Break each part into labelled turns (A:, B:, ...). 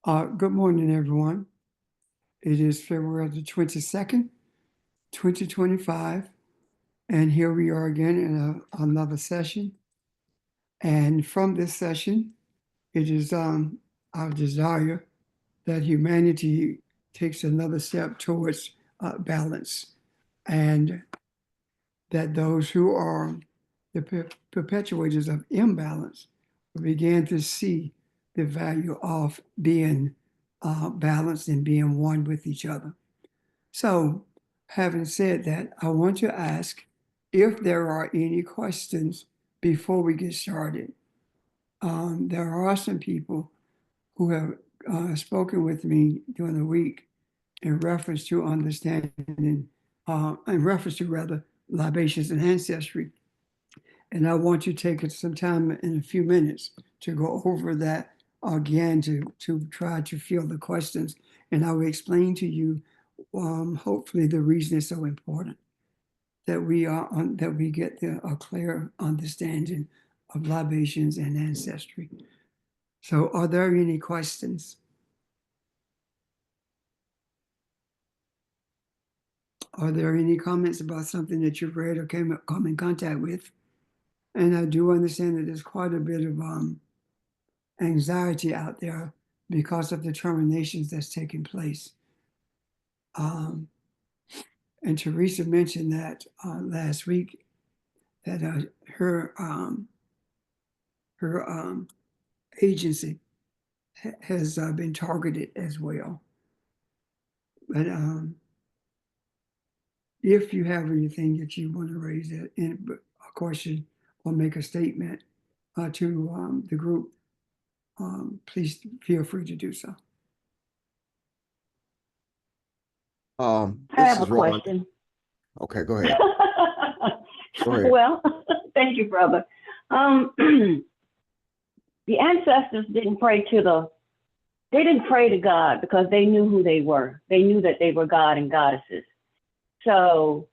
A: Good morning, everyone. It is February the 22nd, 2025, and here we are again in another session. And from this session, it is our desire that humanity takes another step towards balance, and that those who are the perpetuators of imbalance will begin to see the value of being balanced and being one with each other. So, having said that, I want to ask if there are any questions before we get started. There are some people who have spoken with me during the week in reference to understanding, in reference to rather libations and ancestry. And I want you to take some time in a few minutes to go over that again to try to fill the questions. And I will explain to you, hopefully, the reason it's so important that we get a clear understanding of libations and ancestry. So, are there any questions? Are there any comments about something that you've read or come in contact with? And I do understand that there's quite a bit of anxiety out there because of the terminations that's taking place. Um, and Teresa mentioned that last week that her agency has been targeted as well. But if you have anything that you want to raise in a question or make a statement to the group, please feel free to do so.
B: I
C: This
B: have a
C: is Ron.
B: question.
C: Okay, go ahead. Go ahead.
B: Well, thank you, brother. The ancestors didn't pray to God because they knew who they were. They knew that they were God and goddesses. So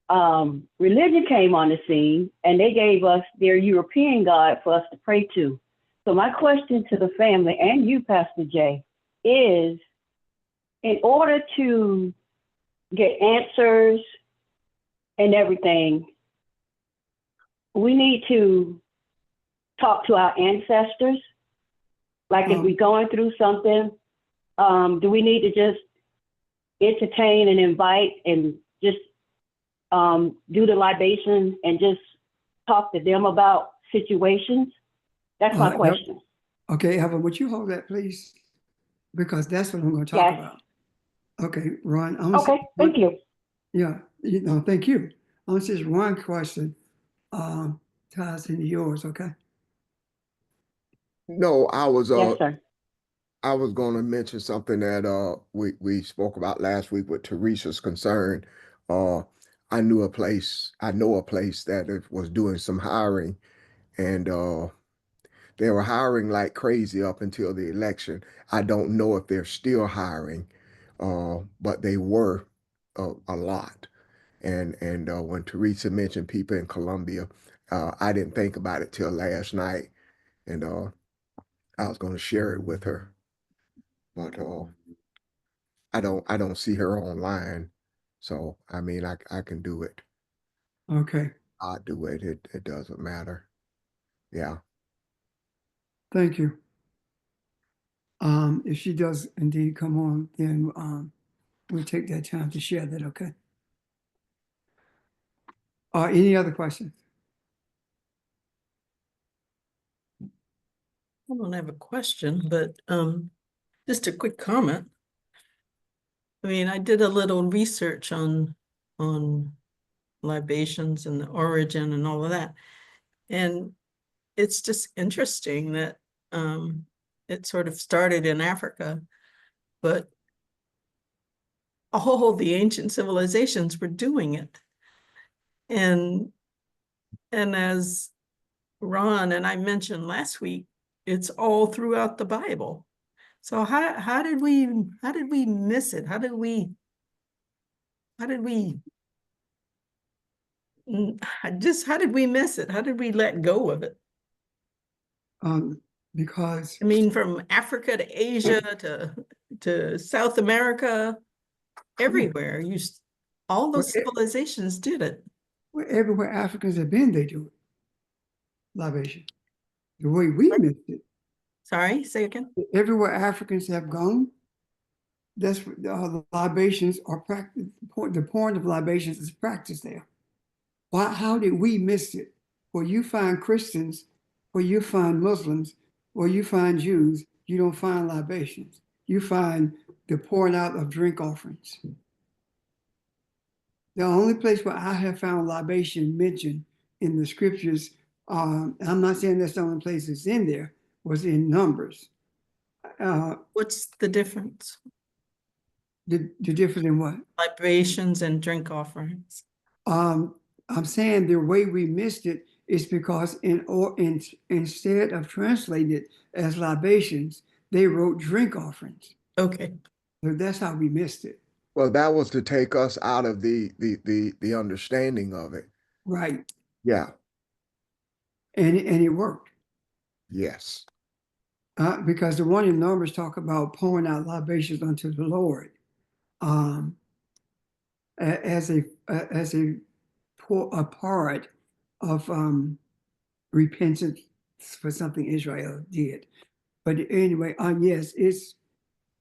B: religion came on the scene and they gave us their European God for us to pray to. So my question to the family and you, Pastor Jay, is in order to get answers and everything, we need to talk to our ancestors. Like if we're going through something, do we need to just entertain and invite and just do the libation and just talk to them about situations? That's my question.
A: Okay, Evan, would you hold that, please? Because that's what I'm going to talk about. Okay, Ron.
B: Thank you.
A: Yeah, thank you. I'm going to just one question ties into yours, okay?
C: No, I was
B: Yes, sir.
C: I was going to mention something that we spoke about last week with Teresa's concern. I know a place that was doing some hiring, and they were hiring like crazy up until the election. I don't know if they're still hiring, but they were a lot. And when Teresa mentioned people in Colombia, I didn't think about it till last night, and I was going to share it with her, but I don't see her online, so I mean I can do it.
A: Okay.
C: I'll do it. It doesn't matter. Yeah.
A: Thank you. If she does indeed come on, then we'll take that time to share that, okay? Any other questions?
D: I don't have a question, but just a quick comment. I mean, I did a little research on libations and the origin and all of that. And it's just interesting that it sort of started in Africa, but all the ancient civilizations were doing it. And as Ron and I mentioned last week, it's all throughout the Bible. So how did we miss it? How did we miss it? How did we let go of it?
A: because
D: I mean, from Africa to Asia to South America, everywhere. All those civilizations did it.
A: everywhere Africans have been, they do it. Libation. The way we missed it,
D: Sorry, say again.
A: everywhere Africans have gone, that's what the libations are practiced. The point of libations is practiced there. Why? How did we miss it? Where you find Christians, where you find Muslims, where you find Jews, you don't find libations. You find the pouring out of drink offerings. The only place where I have found libation mentioned in the scriptures, I'm not saying that's the only place it's in there, was in Numbers.
D: What's the difference?
A: The difference in what?
D: Libations and drink offerings.
A: I'm saying the way we missed it is because instead of translating it as libations, they wrote drink offerings.
D: Okay.
A: So that's how we missed it.
C: Well, that was to take us out of the understanding of it.
A: Right.
C: Yeah.
A: And it worked.
C: Yes.
A: Because the one in Numbers talk about pouring out libations unto the Lord as a part of repentance for something Israel did. But anyway, yes,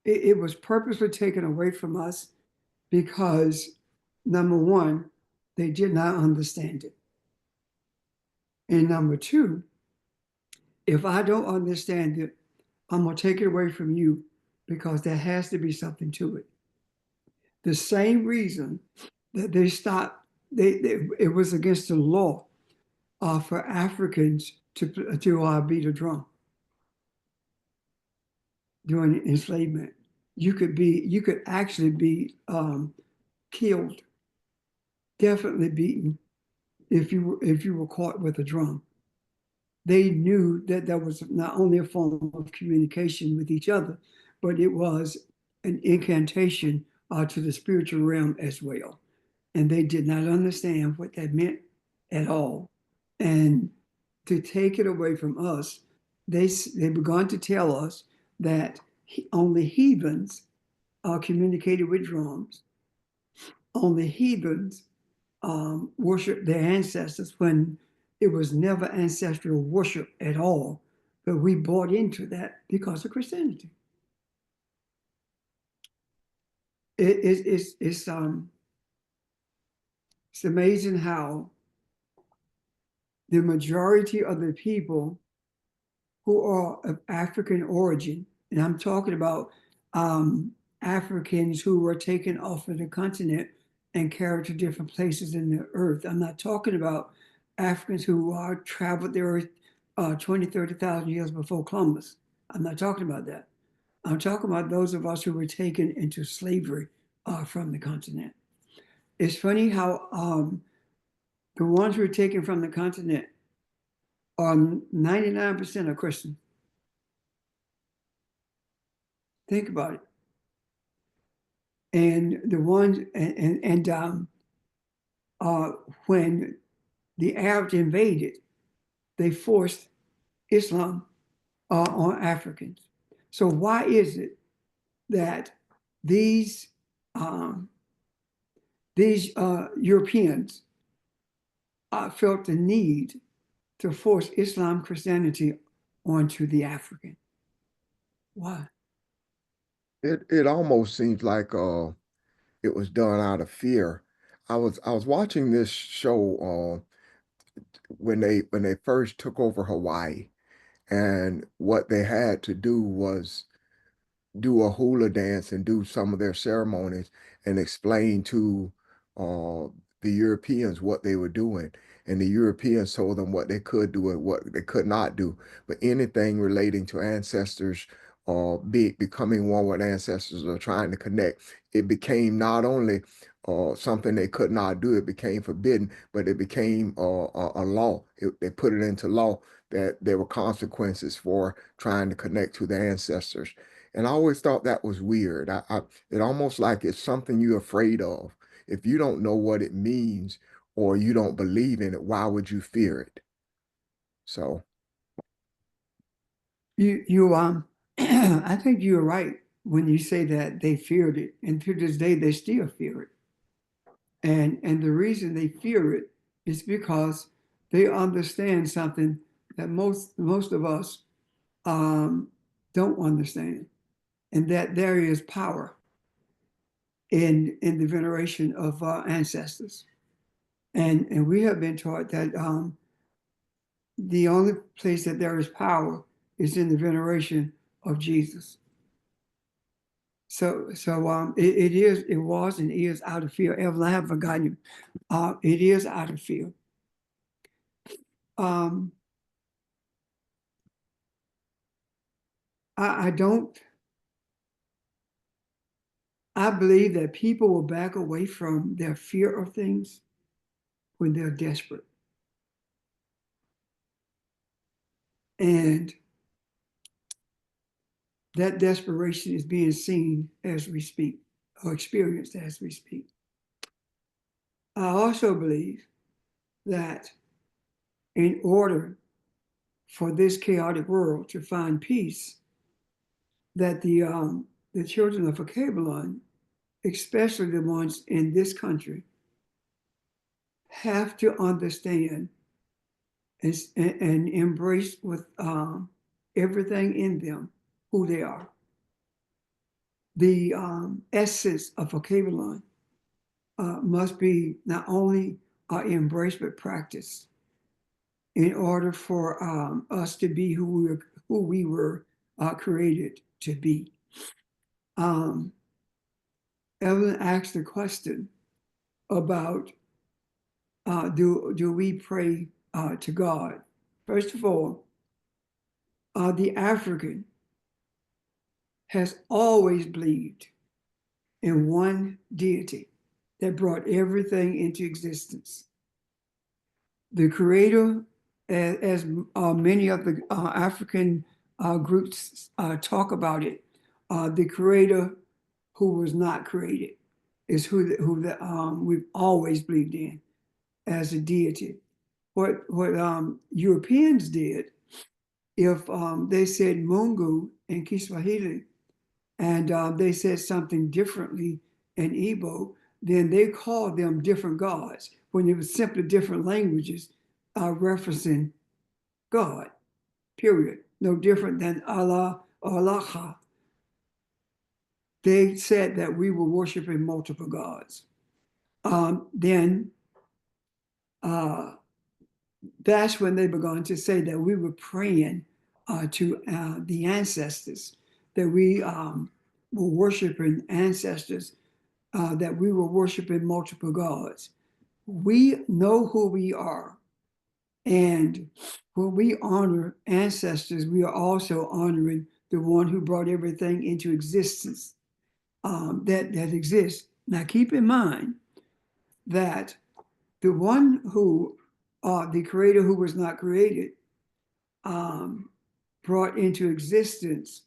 A: it was purposely taken away from us because number one, they did not understand it. And number two, if I don't understand it, I'm going to take it away from you because there has to be something to it. The same reason that they stopped, it was against the law for Africans to beat a drum during enslavement. You could actually be killed, definitely beaten if you were caught with a drum. They knew that that was not only a form of communication with each other, but it was an incantation to the spiritual realm as well. And they did not understand what that meant at all. And to take it away from us, they began to tell us that only heathens communicated with drums. Only heathens worship their ancestors when it was never ancestral worship at all. But we bought into that because of Christianity. It's amazing how the majority of the people who are of African origin, and I'm talking about Africans who were taken off of the continent and carried to different places in the earth. I'm not talking about Africans who traveled the earth 20, 30,000 years before Columbus. I'm not talking about that. I'm talking about those of us who were taken into slavery from the continent. It's funny how the ones who were taken from the continent are 99% are Christian. Think about it. And the ones when the Arabs invaded, they forced Islam on Africans. So why is it that these Europeans felt the need to force Islam Christianity onto the African? Why?
C: It almost seems like it was done out of fear. I was watching this show when they first took over Hawaii, and what they had to do was do a hula dance and do some of their ceremonies and explain to uh, the Europeans what they were doing. And the Europeans told them what they could do and what they could not do. But anything relating to ancestors or becoming one with ancestors or trying to connect, it became not only something they could not do, it became forbidden, but it became a law. They put it into law that there were consequences for trying to connect to the ancestors. And I always thought that was weird. It almost like it's something you're afraid of. If you don't know what it means or you don't believe in it, why would you fear it? So,
A: I think you're right when you say that they feared it, and to this day they still fear it. And the reason they fear it is because they understand something that most of us um, don't understand, and that there is power in the veneration of our ancestors. And we have been taught that the only place that there is power is in the veneration of Jesus. So it was and is out of fear. Evelyn, I haven't forgotten you. It is out of fear. Um, I don't. I believe that people will back away from their fear of things when they're desperate. And that desperation is being seen as we speak, or experienced as we speak. I also believe that in order for this chaotic world to find peace, that the children of Cabelon, especially the ones in this country, have to understand and embrace with everything in them who they are. The essence of vocabulary must be not only embraced but practiced in order for us to be who we were created to be. Evelyn asked the question about do we pray to God? First of all, the African has always believed in one deity that brought everything into existence. The creator, as many of the African groups talk about it, the creator who was not created is who we've always believed in as a deity. What Europeans did, if they said Mungu in Kiswahili, and they said something differently in Igbo, then they called them different gods when it was simply different languages referencing God, period. No different than Allah or Allah. They said that we were worshiping multiple gods. Then that's when they began to say that we were praying to the ancestors, that we were worshiping ancestors, that we were worshiping multiple gods. We know who we are. And when we honor ancestors, we are also honoring the one who brought everything into existence that exists. Now, keep in mind that the one who, the creator who was not created, brought into existence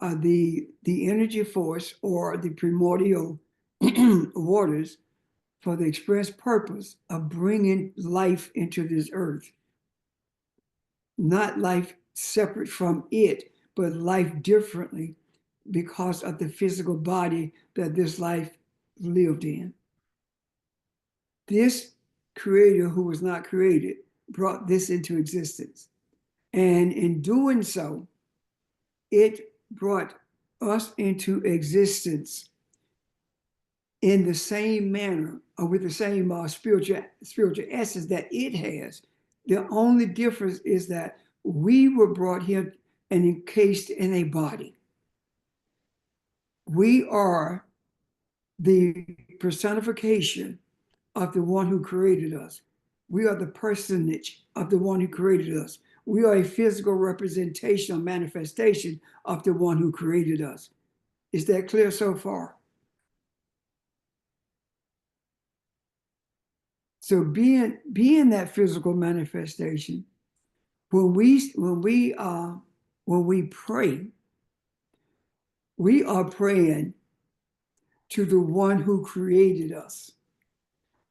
A: the energy force or the primordial waters for the express purpose of bringing life into this earth. Not life separate from it, but life differently because of the physical body that this life lived in. This creator who was not created brought this into existence. And in doing so, it brought us into existence in the same manner or with the same spiritual essence that it has. The only difference is that we were brought here and encased in a body. We are the personification of the one who created us. We are the personage of the one who created us. We are a physical representation or manifestation of the one who created us. Is that clear so far? So being that physical manifestation, when we pray, we are praying to the one who created us.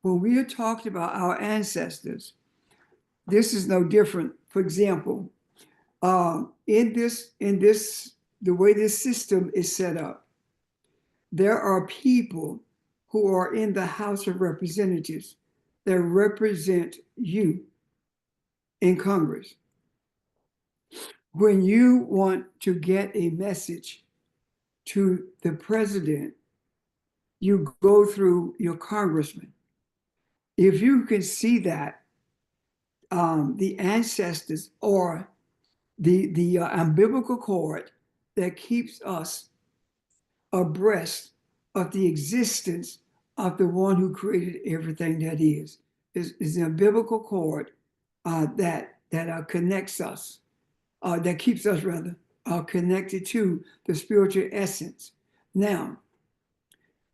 A: When we are talking about our ancestors, this is no different. For example, The way this system is set up, there are people who are in the House of Representatives that represent you in Congress. When you want to get a message to the president, you go through your congressman. If you can see that the ancestors or the umbilical cord that keeps us abreast of the existence of the one who created everything that is the umbilical cord that connects us, that keeps us rather connected to the spiritual essence. Now,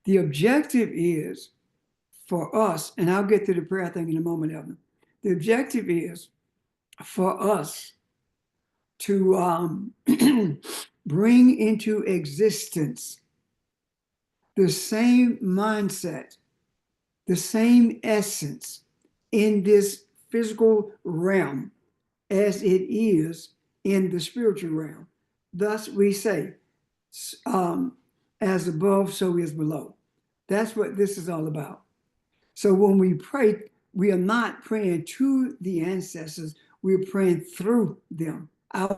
A: the objective is for us, and I'll get to the prayer thing in a moment, Evan. The objective is for us to bring into existence the same mindset, the same essence in this physical realm as it is in the spiritual realm. Thus, we say, as above, so is below. That's what this is all about. So when we pray, we are not praying to the ancestors, we're praying through them. Our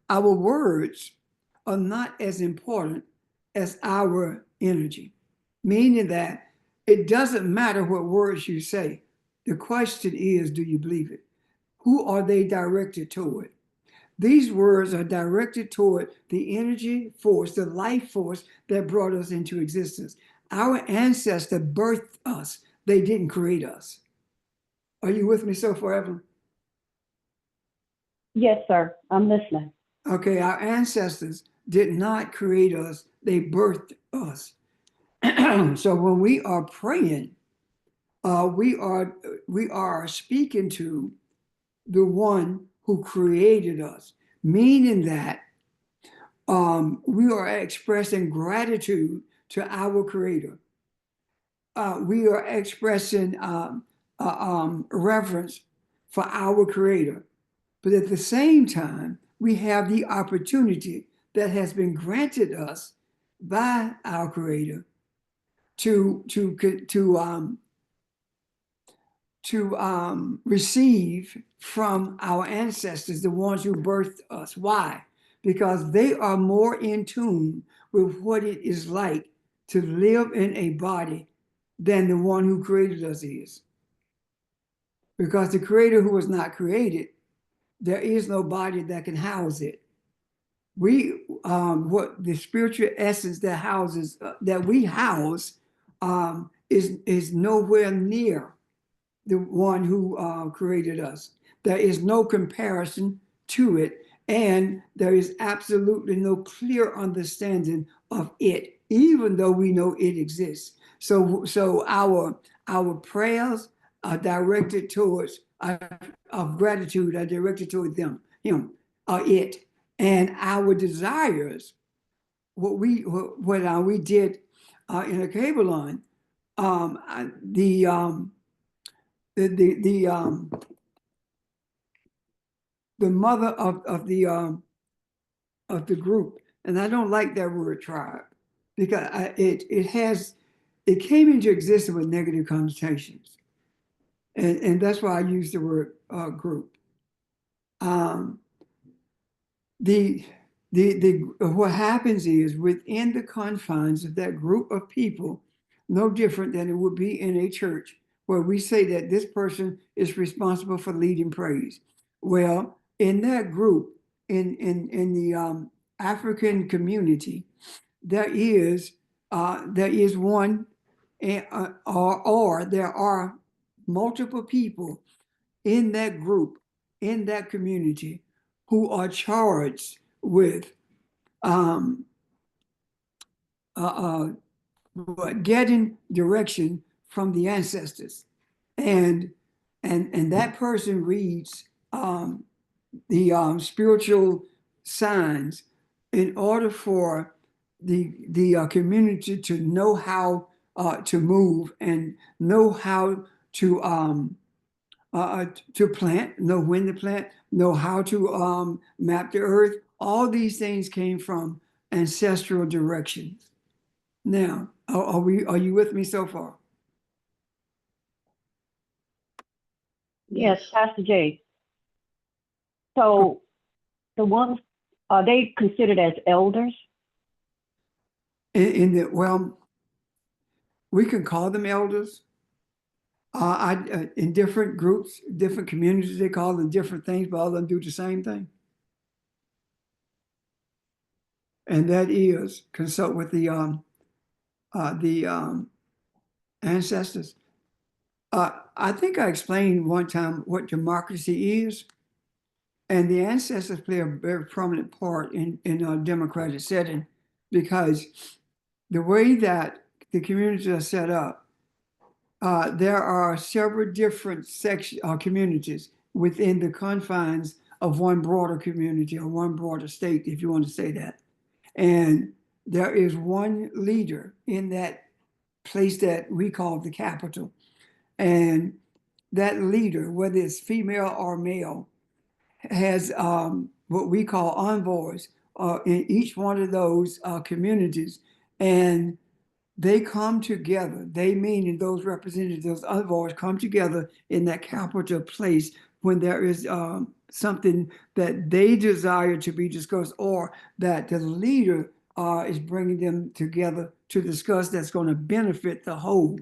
A: words are not as important as our energy, meaning that it doesn't matter what words you say. The question is, do you believe it? Who are they directed toward? These words are directed toward the energy force, the life force that brought us into existence. Our ancestor birthed us. They didn't create us. Are you with me so far, Evelyn?
B: Yes, sir. I'm listening.
A: Okay, our ancestors did not create us. They birthed us. So when we are praying, we are speaking to the one who created us, meaning that we are expressing gratitude to our creator. We are expressing reverence for our creator. But at the same time, we have the opportunity that has been granted us by our creator to receive from our ancestors, the ones who birthed us. Why? Because they are more in tune with what it is like to live in a body than the one who created us is. Because the creator who was not created, there is no body that can house it. What the spiritual essence that houses, that we house, is nowhere near the one who created us. There is no comparison to it, and there is absolutely no clear understanding of it, even though we know it exists. So our prayers are directed towards of gratitude are directed toward him, it, and our desires. What we did in a cable line, the mother of the group, and I don't like that word tribe because it came into existence with negative connotations, and that's why I use the word group. What happens is within the confines of that group of people, no different than it would be in a church where we say that this person is responsible for leading praise. Well, in that group, in the African community, there is one, or there are multiple people in that group, in that community, who are charged with getting direction from the ancestors, and that person reads the spiritual signs in order for the community to know how to move and know how to to plant, know when to plant, know how to map the earth. All these things came from ancestral directions. Now, are you with me so far?
B: Yes, Pastor Jay. So the ones, are they considered as elders?
A: Well, we can call them elders. In different groups, different communities, they call them different things, but all of them do the same thing. And that is consult with the ancestors. I think I explained one time what democracy is, and the ancestors play a very prominent part in a democratic setting, because the way that the communities are set up, there are several different communities within the confines of one broader community or one broader state, if you want to say that. And there is one leader in that place that we call the capital. And that leader, whether it's female or male, has what we call envoys in each one of those communities. And they come together. They, meaning those representatives, those envoys, come together in that capital place when there is something that they desire to be discussed, or that the leader is bringing them together to discuss, that's going to benefit the whole.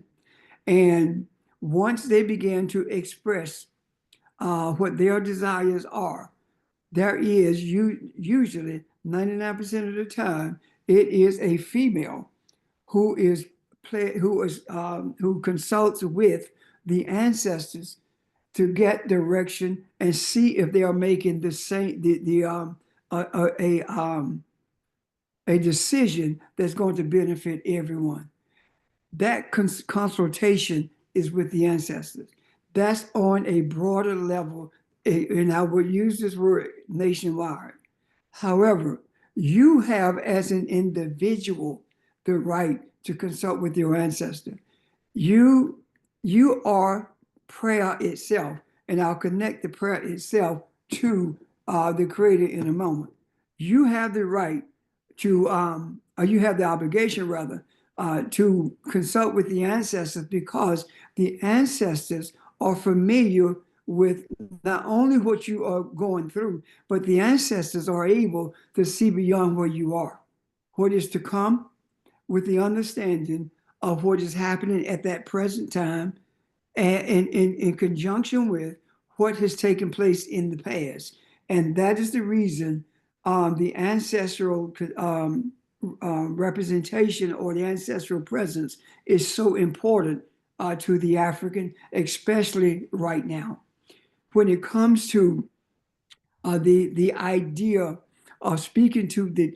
A: And once they begin to express what their desires are, there is usually 99% of the time, it is a female who who consults with the ancestors to get direction and see if they are making the same a decision that's going to benefit everyone. That consultation is with the ancestors. That's on a broader level, and I would use this word nationwide. However, you have, as an individual, the right to consult with your ancestor. You you are prayer itself, and I'll connect the prayer itself to the Creator in a moment. You have the right to, or you have the obligation rather, to consult with the ancestors, because the ancestors are familiar with not only what you are going through, but the ancestors are able to see beyond where you are, what is to come, with the understanding of what is happening at that present time, and in conjunction with what has taken place in the past. And that is the reason the ancestral representation, or the ancestral presence, is so important to the African, especially right now. When it comes to the idea of speaking to the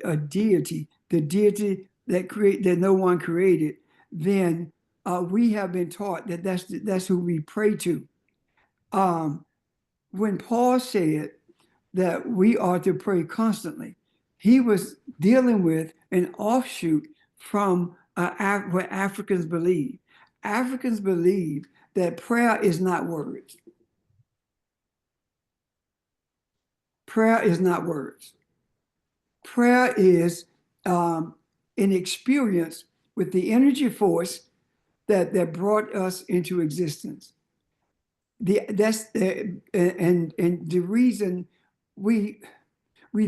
A: the deity that no one created, then we have been taught that that's who we pray to. Um, when Paul said that we are to pray constantly, he was dealing with an offshoot from what Africans believe. Africans believe that prayer is not words. Prayer is not words. Prayer is an experience with the energy force that brought us into existence. And the reason we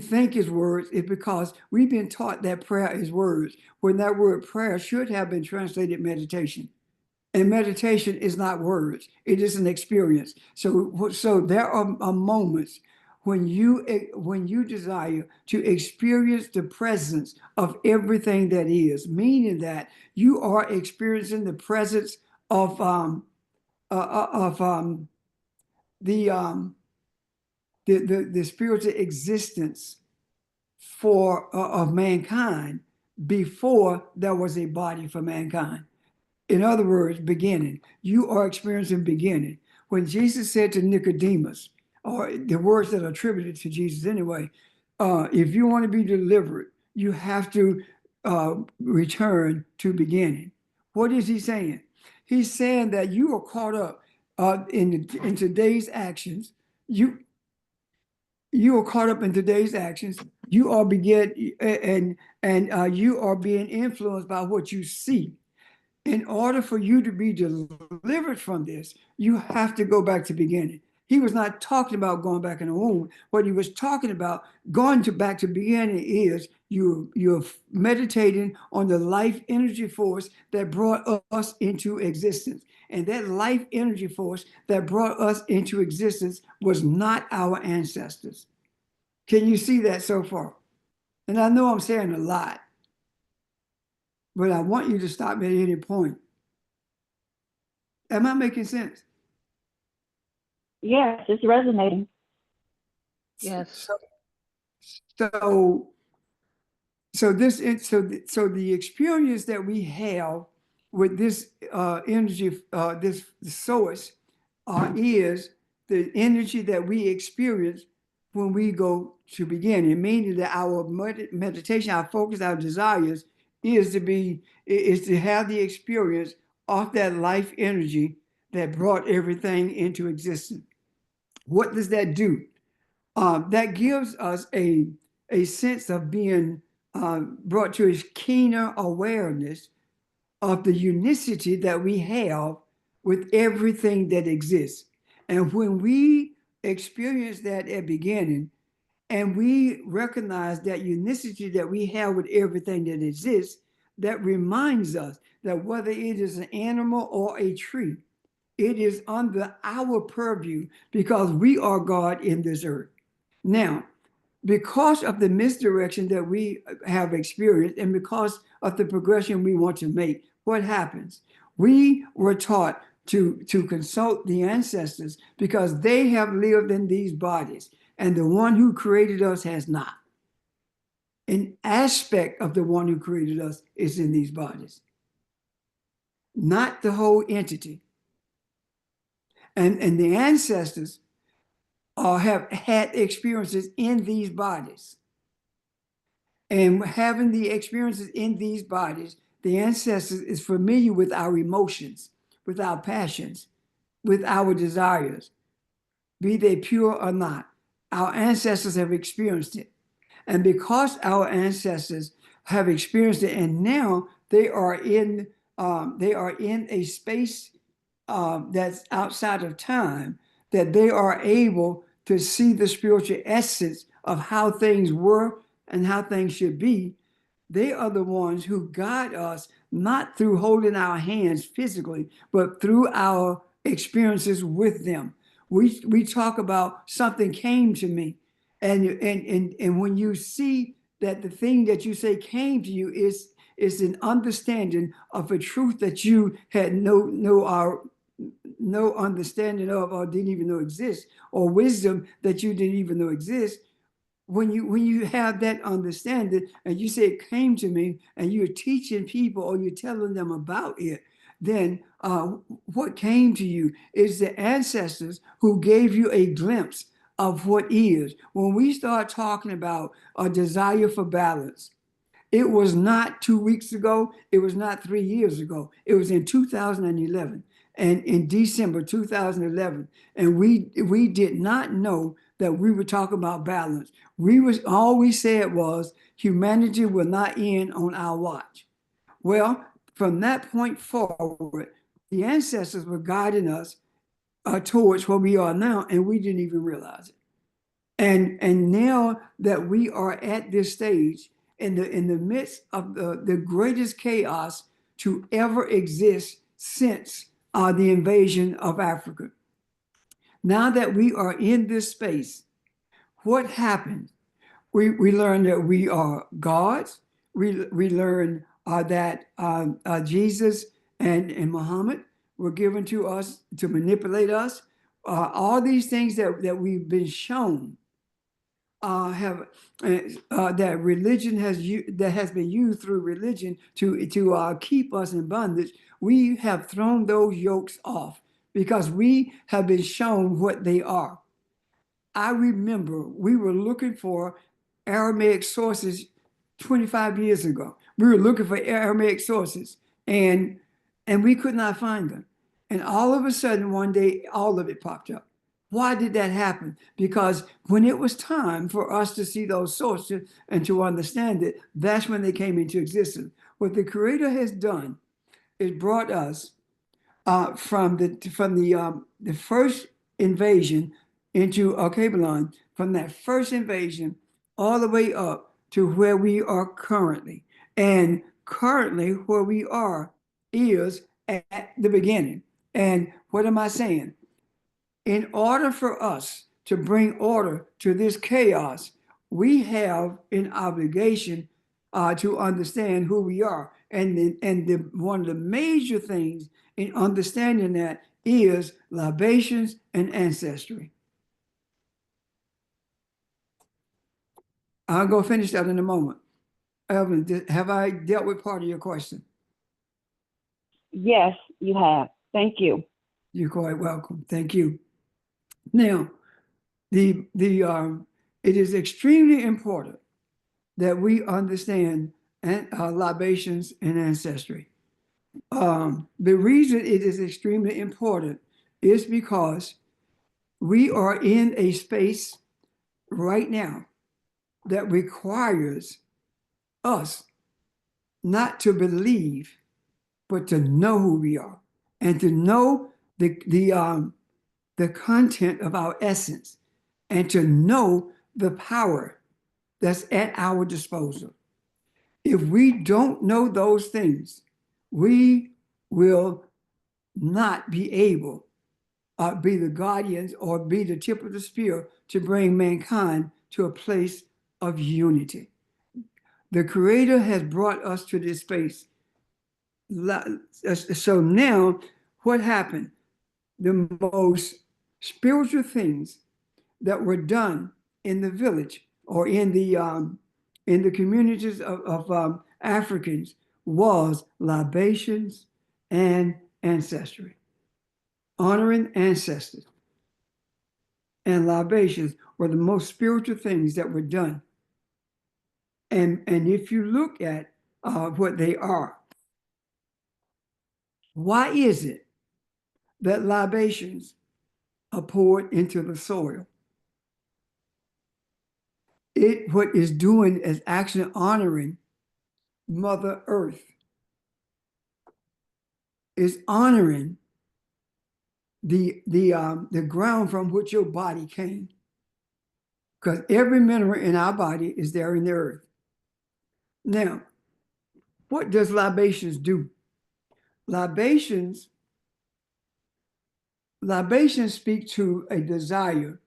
A: think is words is because we've been taught that prayer is words, when that word prayer should have been translated meditation. And meditation is not words; it is an experience. So there are moments when you desire to experience the presence of everything that is, meaning that you are experiencing the presence of the the spiritual existence of mankind before there was a body for mankind. In other words, beginning. You are experiencing beginning. When Jesus said to Nicodemus, or the words that are attributed to Jesus anyway, if you want to be delivered, you have to return to beginning. What is he saying? He's saying that you are caught up in today's actions, you are caught up in today's actions. You are you are being influenced by what you see. In order for you to be delivered from this, you have to go back to beginning. He was not talking about going back in the womb. What he was talking about going to back to beginning is you're meditating on the life energy force that brought us into existence. And that life energy force that brought us into existence was not our ancestors. Can you see that so far? And I know I'm saying a lot, but I want you to stop me at any point. Am I making sense?
B: Yes, it's resonating.
E: Yes.
A: So, so the experience that we have with this energy, this source, is the energy that we experience when we go to beginning, meaning that our meditation, our focus, our desires is to have the experience of that life energy that brought everything into existence. What does that do? That gives us a sense of being brought to a keener awareness of the unicity that we have with everything that exists. And when we experience that at beginning, and we recognize that unicity that we have with everything that exists, that reminds us that whether it is an animal or a tree, it is under our purview because we are God in this earth. Now, because of the misdirection that we have experienced and because of the progression we want to make, what happens? We were taught to consult the ancestors because they have lived in these bodies and the one who created us has not. An aspect of the one who created us is in these bodies, not the whole entity. And the ancestors have had experiences in these bodies. And having the experiences in these bodies, the ancestors is familiar with our emotions, with our passions, with our desires, be they pure or not. Our ancestors have experienced it. And because our ancestors have experienced it, and now they are in a space that's outside of time, that they are able to see the spiritual essence of how things were and how things should be. They are the ones who guide us, not through holding our hands physically, but through our experiences with them. We talk about something came to me. And when you see that the thing that you say came to you is an understanding of a truth that you had no understanding of or didn't even know exist, or wisdom that you didn't even know exist. When you have that understanding and you say it came to me and you're teaching people or you're telling them about it, then what came to you is the ancestors who gave you a glimpse of what is. When we start talking about a desire for balance, it was not 2 weeks ago. It was not 3 years ago. It was in 2011 and in December 2011. And we did not know that we were talking about balance. All we said was humanity will not end on our watch. Well, from that point forward, the ancestors were guiding us towards where we are now, and we didn't even realize it. And now that we are at this stage in the midst of the greatest chaos to ever exist since the invasion of Africa. Now that we are in this space, what happened? We learn that we are gods. We learn that Jesus and Muhammad were given to us to manipulate us. All these things that we've been shown that religion that has been used through religion to keep us in bondage. We have thrown those yokes off because we have been shown what they are. I remember we were looking for Aramaic sources 25 years ago. We were looking for Aramaic sources and we could not find them. And all of a sudden, one day, all of it popped up. Why did that happen? Because when it was time for us to see those sources and to understand it, that's when they came into existence. What the Creator has done is brought us from the first invasion into Babylon, from that first invasion all the way up to where we are currently. And currently, where we are is at the beginning. And what am I saying? In order for us to bring order to this chaos, we have an obligation to understand who we are. And one of the major things in understanding that is libations and ancestry. I'll go finish that in a moment. Evelyn, have I dealt with part of your question?
B: Yes, you have. Thank you.
A: You're quite welcome. Thank you. Now, it is extremely important that we understand libations and ancestry. The reason it is extremely important is because we are in a space right now that requires us not to believe, but to know who we are and to know the content of our essence and to know the power that's at our disposal. If we don't know those things, we will not be able be the guardians or be the tip of the spear to bring mankind to a place of unity. The Creator has brought us to this space. So now, what happened? The most spiritual things that were done in the village or in the communities of Africans was libations and ancestry. Honoring ancestors and libations were the most spiritual things that were done. And if you look at what they are, why is it that libations are poured into the soil? What it's doing is actually honoring Mother Earth. Is honoring the ground from which your body came. Because every mineral in our body is there in the earth. Now, what does libations do? Libations speak to a desire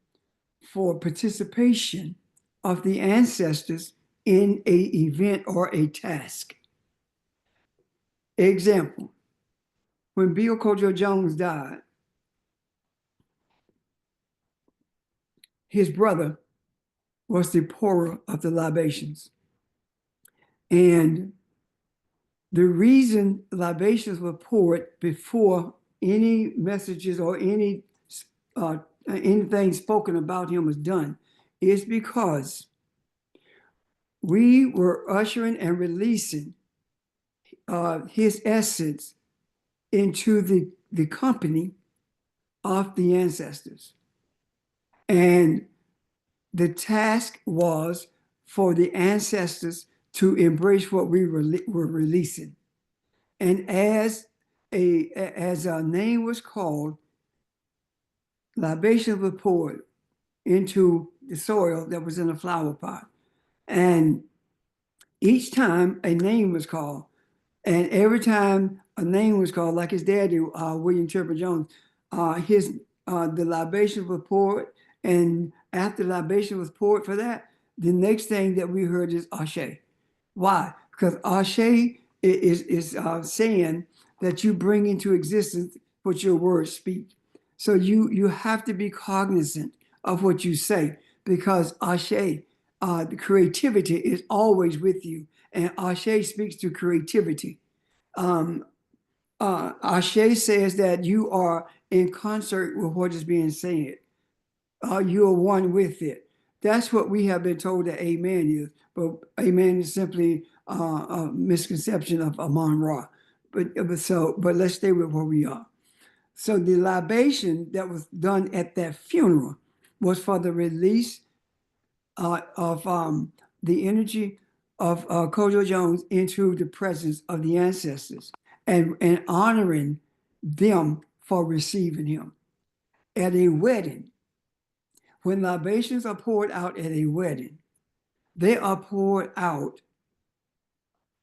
A: for participation of the ancestors in a event or a task. Example, when Bill Kojo Jones died, his brother was the pourer of the libations. And the reason libations were poured before any messages or anything spoken about him was done is because we were ushering and releasing his essence into the company of the ancestors. And the task was for the ancestors to embrace what we were releasing. And as a name was called, libations were poured into the soil that was in a flower pot. And each time a name was called, and every time a name was called, like his daddy, William Chipper Jones, the libations were poured. And after the libation was poured for that, the next thing that we heard is Ashe. Why? Because Ashe is saying that you bring into existence what your words speak. So you have to be cognizant of what you say, because Ashe, the creativity is always with you, and Ashe speaks to creativity. Ashe says that you are in concert with what is being said. You are one with it. That's what we have been told that Amen is, but Amen is simply a misconception of Amon Ra. But let's stay with where we are. So the libation that was done at that funeral was for the release of the energy of Kojo Jones into the presence of the ancestors and honoring them for receiving him. At a wedding, when libations are poured out at a wedding, they are poured out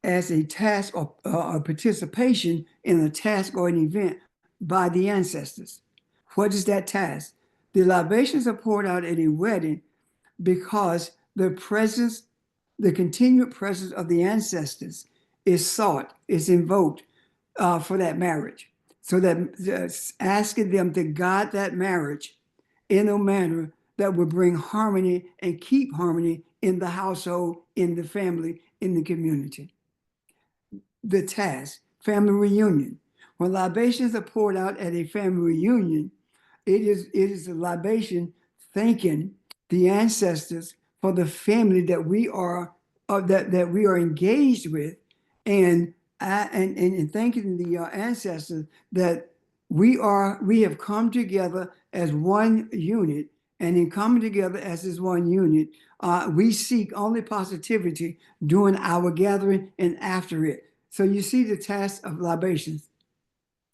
A: as a task or a participation in a task or an event by the ancestors. What is that task? The libations are poured out at a wedding because the presence, the continued presence of the ancestors is sought, is invoked for that marriage. So that asking them to guide that marriage in a manner that will bring harmony and keep harmony in the household, in the family, in the community. The task, family reunion. When libations are poured out at a family reunion, it is a libation thanking the ancestors for the family that we are that we are engaged with, and thanking the ancestors that we have come together as one unit, and in coming together as this one unit, we seek only positivity during our gathering and after it. So you see the task of libations.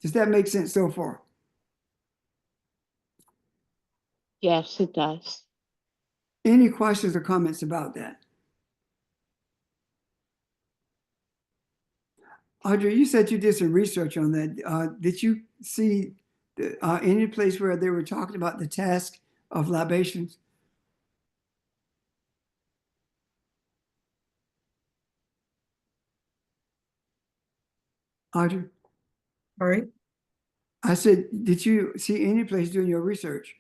A: Does that make sense so far?
E: Yes, it does.
A: Any questions or comments about that? Audrey, you said you did some research on that. Did you see any place where they were talking about the task of libations? Audrey,
D: All right.
A: I said, did you see any place doing your research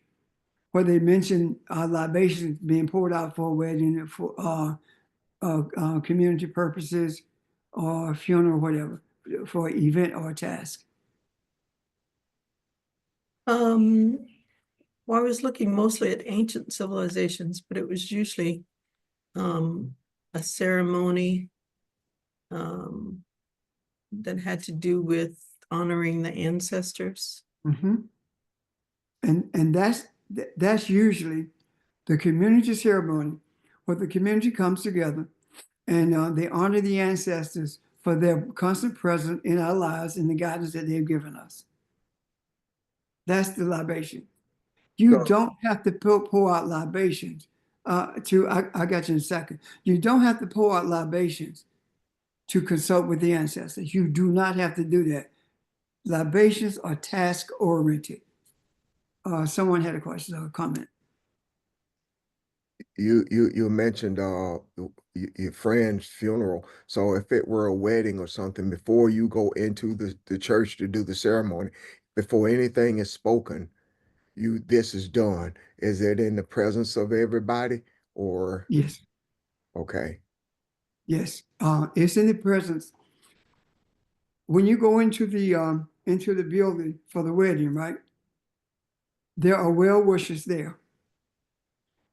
A: where they mentioned libations being poured out for a wedding, for community purposes, or funeral, whatever, for an event or a task?
D: Well, I was looking mostly at ancient civilizations, but it was usually a ceremony that had to do with honoring the ancestors.
A: Mm-hmm. And that's usually the community ceremony where the community comes together and they honor the ancestors for their constant presence in our lives and the guidance that they've given us. That's the libation. You
C: So,
A: don't have to pour out libations I got you in a second. You don't have to pour out libations to consult with the ancestors. You do not have to do that. Libations are task oriented. Someone had a question or a comment.
C: you mentioned your friend's funeral. So if it were a wedding or something, before you go into the church to do the ceremony, before anything is spoken, this is done. Is it in the presence of everybody or
A: Yes,
C: okay?
A: yes. It's in the presence. When you go into the building for the wedding, right? There are well wishers there,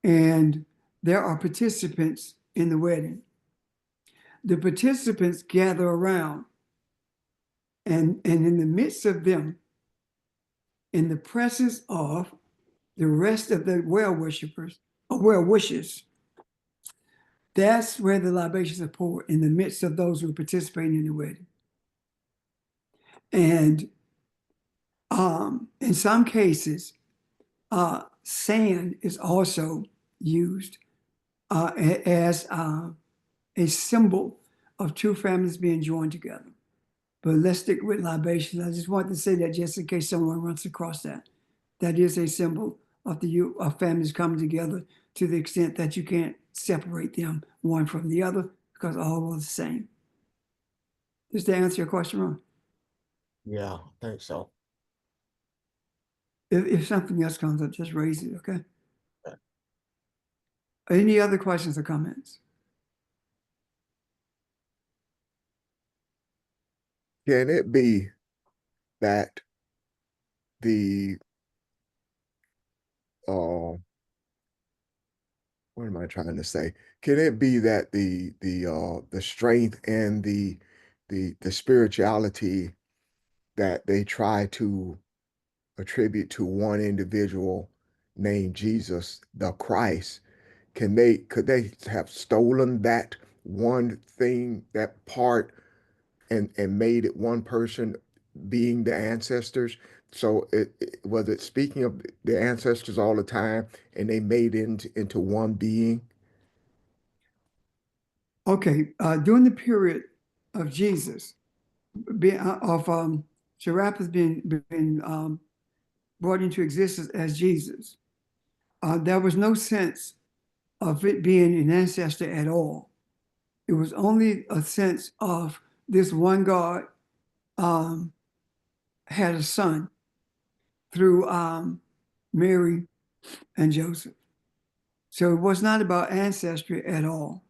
A: and there are participants in the wedding. The participants gather around, and in the midst of them, in the presence of the rest of the well worshippers or well wishers, that's where the libations are poured, in the midst of those who are participating in the wedding. And in some cases, sand is also used as a symbol of two families being joined together. But let's stick with libations. I just want to say that just in case someone runs across that. That is a symbol of families coming together to the extent that you can't separate them one from the other because all are the same. Does that answer your question, Ron?
C: Yeah, I think so.
A: If something else comes up, just raise it, okay?
C: Okay.
A: Any other questions or comments?
C: Can it be that the what am I trying to say? Can it be that the strength and the spirituality that they try to attribute to one individual named Jesus, the Christ, could they have stolen that one thing, that part, and made it one person being the ancestors? So was it speaking of the ancestors all the time, and they made it into one being?
A: Okay, during the period of Jesus, Serapis being brought into existence as Jesus, there was no sense of it being an ancestor at all. It was only a sense of this one God um, had a son through Mary and Joseph. So it was not about ancestry at all.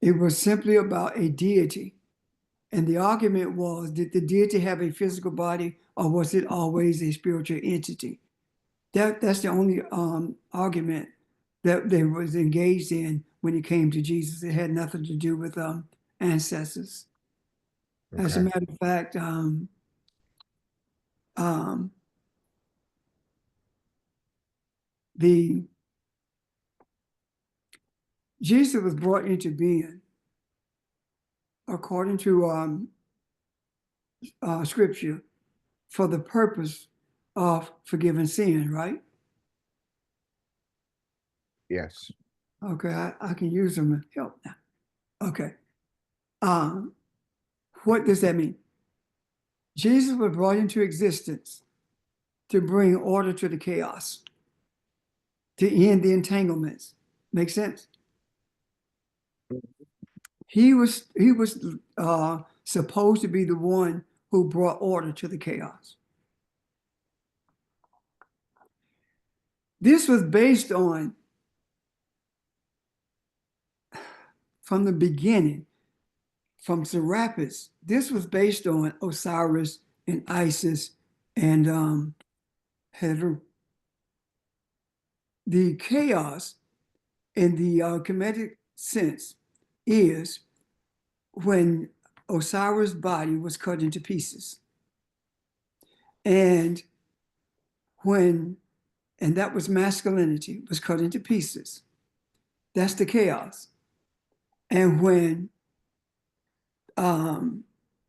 A: It was simply about a deity. And the argument was, did the deity have a physical body, or was it always a spiritual entity? That's the only argument that they was engaged in when it came to Jesus. It had nothing to do with ancestors. As a
C: Okay.
A: matter of fact, um, the Jesus was brought into being according to Scripture for the purpose of forgiving sin, right?
C: Yes.
A: Okay, I can use them to help now. Okay. Um, what does that mean? Jesus was brought into existence to bring order to the chaos, to end the entanglements. Make sense? He was supposed to be the one who brought order to the chaos. This was based on, from the beginning, from Serapis, this was based on Osiris and Isis and Heru. The chaos in the Kemetic sense is when Osiris' body was cut into pieces. And that was masculinity, was cut into pieces. That's the chaos. And when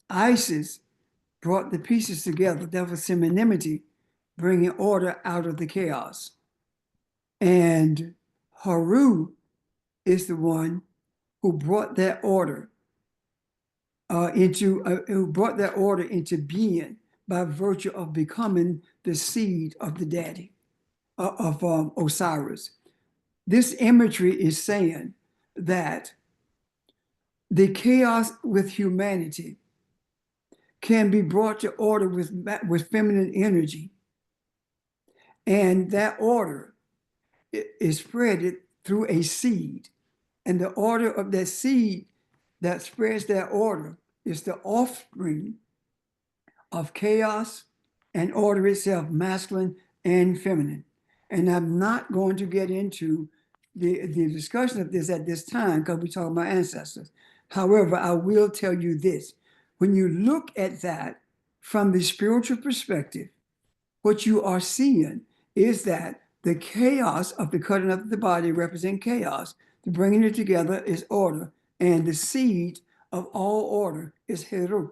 A: Isis brought the pieces together, that was femininity, bringing order out of the chaos. And Haru is the one who brought that order into being by virtue of becoming the seed of the daddy of Osiris. This imagery is saying that the chaos with humanity can be brought to order with feminine energy, and that order is spread through a seed, and the order of that seed that spreads that order is the offspring of chaos and order itself, masculine and feminine. And I'm not going to get into the discussion of this at this time because we talk about ancestors. However, I will tell you this. When you look at that from the spiritual perspective, what you are seeing is that the chaos of the cutting up of the body represents chaos. The bringing it together is order. And the seed of all order is Heru.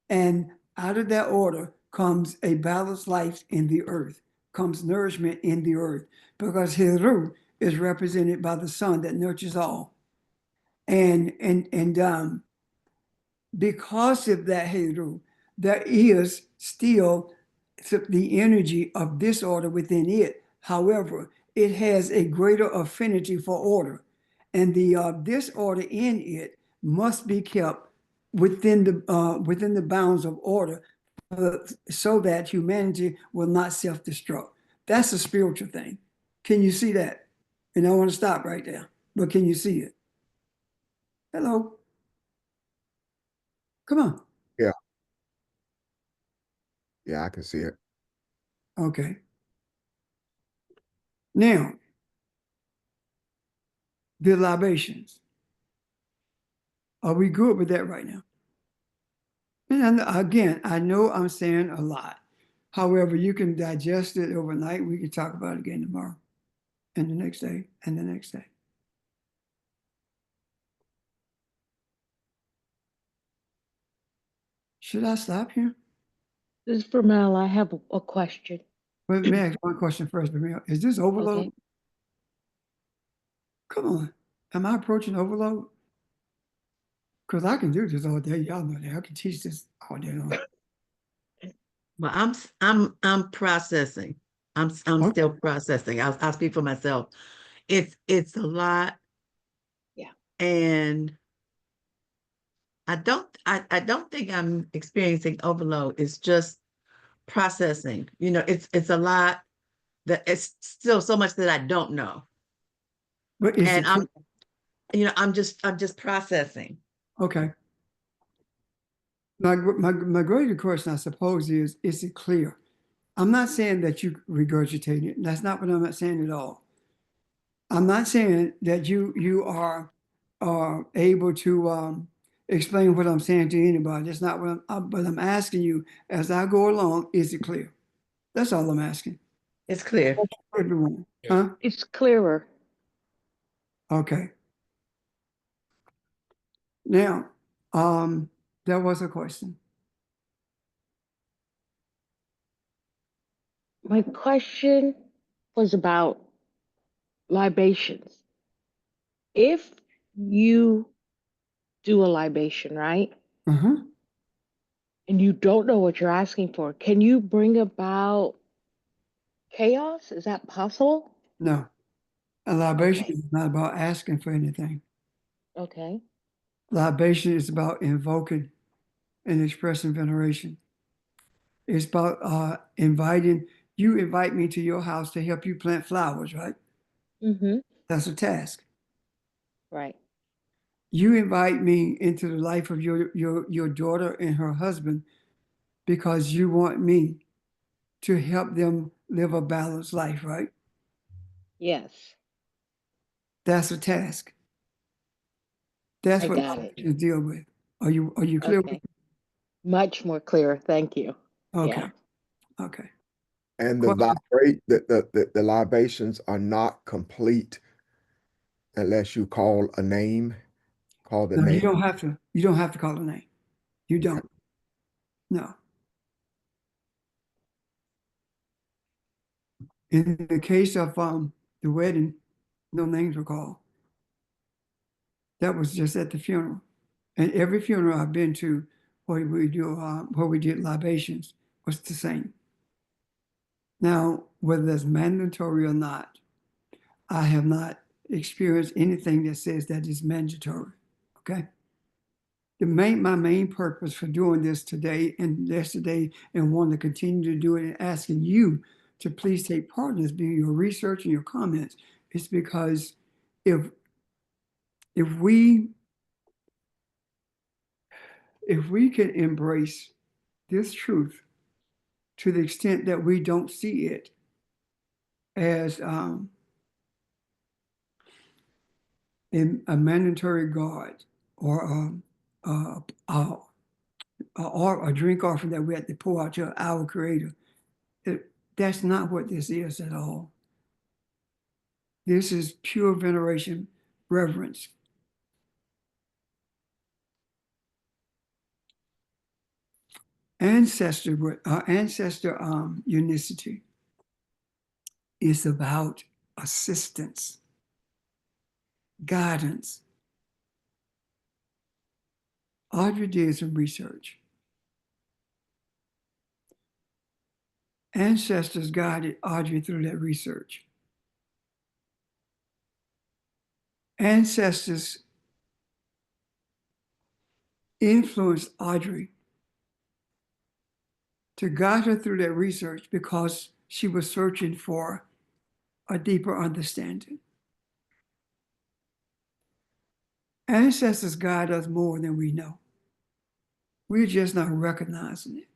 A: And out of that order comes a balanced life in the earth, comes nourishment in the earth, because Heru is represented by the sun that nurtures all. And because of that Heru, there is still the energy of disorder within it. However, it has a greater affinity for order, and the disorder in it must be kept within the bounds of order, so that humanity will not self-destruct. That's a spiritual thing. Can you see that? And I want to stop right there, but can you see it? Hello, come on.
C: Yeah. Yeah, I can see it.
A: Okay. Now, the libations. Are we good with that right now? And again, I know I'm saying a lot, However, you can digest it overnight. We can talk about it again tomorrow and the next day and the next day. Should I stop here?
E: This is for Mel. I have a question.
A: But may I ask one question first, Camille? Is this overload?
E: Okay.
A: Come on. Am I approaching overload? Because I can do this all day. Y'all know that. I can teach this all day long.
F: Well, I'm processing. I'm
A: Okay.
F: still processing. I'll speak for myself. It's a lot.
E: Yeah.
F: And I don't think I'm experiencing overload. It's just processing. It's a lot that it's still so much that I don't know.
A: But is
F: And
A: it
F: I'm just processing.
A: okay? My greater question, I suppose, is it clear? I'm not saying that you regurgitate it. That's not what I'm not saying at all. I'm not saying that you are able to explain what I'm saying to anybody. That's not what but I'm asking you as I go along, is it clear? That's all I'm asking.
F: It's clear.
A: Everyone. Huh?
E: It's clearer.
A: Okay. Now, there was a question.
E: My question was about libations. If you do a libation, right?
A: Uh-huh.
E: And you don't know what you're asking for, can you bring about chaos? Is that possible?
A: No. A libation
E: Okay.
A: is not about asking for anything.
E: Okay.
A: Libation is about invoking and expressing veneration. It's about inviting, you invite me to your house to help you plant flowers, right?
E: Mm-hmm.
A: That's a task.
E: Right.
A: You invite me into the life of your daughter and her husband because you want me to help them live a balanced life, right?
E: Yes.
A: That's a task. That's
E: I
A: what
E: got it.
A: libations deal with. Are you clear?
E: Okay. Much more clear. Thank you.
A: Okay.
E: Yeah.
A: Okay.
C: And the
A: Question.
C: vibrate, the libations are not complete unless you call a name, call the
A: No, you
C: name.
A: don't have to. You don't have to call a name. You don't. No. In the case of the wedding, no names were called. That was just at the funeral. And every funeral I've been to where we did libations was the same. Now, whether that's mandatory or not, I have not experienced anything that says that is mandatory. Okay. My main purpose for doing this today and yesterday and wanting to continue to do it and asking you to please take part in this, being your research and your comments, is because if we can embrace this truth to the extent that we don't see it as a mandatory guard or a drink offering that we have to pour out to our Creator. That's not what this is at all. This is pure veneration, reverence. Ancestor unicity is about assistance, guidance. Audrey did some research. Ancestors guided Audrey through that research. Ancestors influenced Audrey to guide her through that research because she was searching for a deeper understanding. Ancestors guide us more than we know. We're just not recognizing it.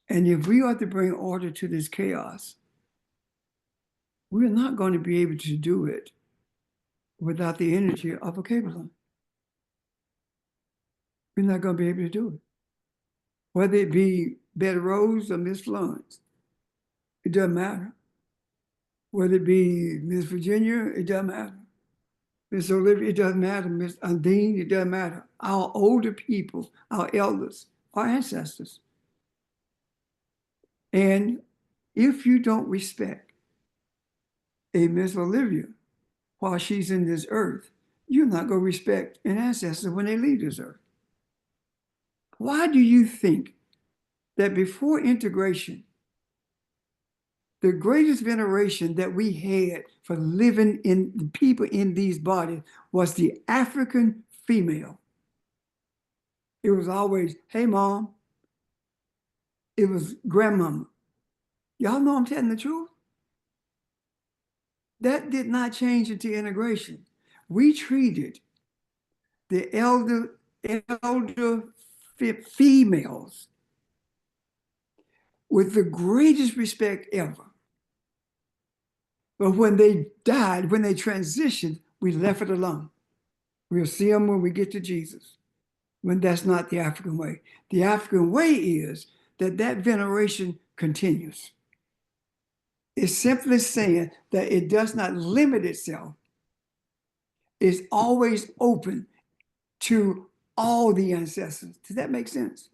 A: And if we are to bring order to this chaos, we're not going to be able to do it without the energy of a cable line. We're not going to be able to do it. Whether it be Betty Rose or Miss Florence. It doesn't matter. Whether it be Miss Virginia, it doesn't matter. Miss Olivia, it doesn't matter. Miss Undine, it doesn't matter. Our older people, our elders, our ancestors. And if you don't respect a Miss Olivia while she's in this earth, you're not going to respect an ancestor when they leave this earth. Why do you think that before integration, the greatest veneration that we had for living in the people in these bodies was the African female? It was always, hey, mom. It was grandmama. Y'all know I'm telling the truth? That did not change until integration. We treated the elder females with the greatest respect ever. But when they died, when they transitioned, we left it alone. We'll see them when we get to Jesus, when that's not the African way. The African way is that that veneration continues. It's simply saying that it does not limit itself. It's always open to all the ancestors. Does that make sense?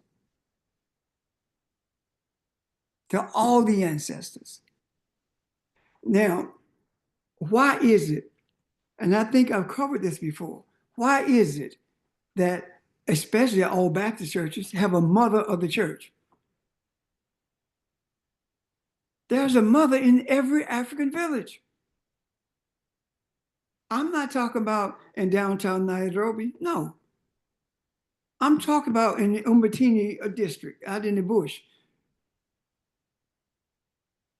A: To all the ancestors. Now, why is it, and I think I've covered this before, why is it that especially all Baptist churches have a mother of the church? There's a mother in every African village. I'm not talking about in downtown Nairobi, no. I'm talking about in the Umbatini district, out in the bush.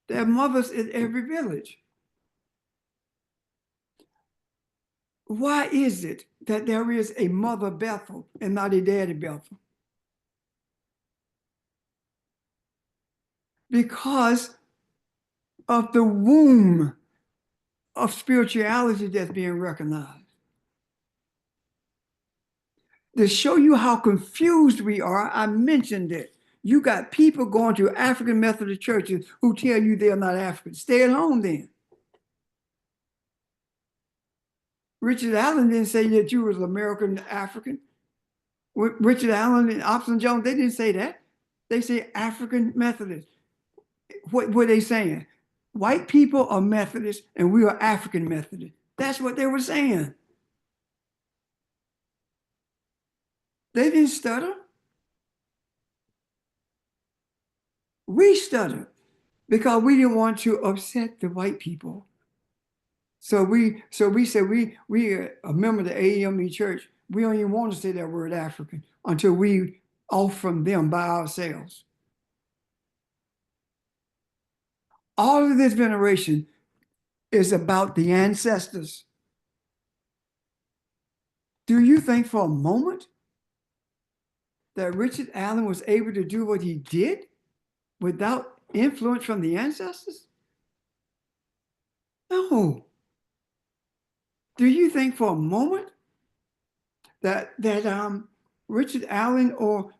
A: There are mothers in every village. Why is it that there is a mother Bethel and not a daddy Bethel? Because of the womb of spirituality that's being recognized. To show you how confused we are, I mentioned it. You got people going to African Methodist churches who tell you they're not African. Stay at home then. Richard Allen didn't say that you was American African. Richard Allen and Upson Jones, they didn't say that. They say African Methodist. What were they saying? White people are Methodist and we are African Methodist. That's what they were saying. They didn't stutter. We stuttered because we didn't want to upset the white people. So we said we are a member of the AME church. We don't even want to say that word African until we off from them by ourselves. All of this veneration is about the ancestors. Do you think for a moment that Richard Allen was able to do what he did without influence from the ancestors? No. Do you think for a moment that Richard Allen or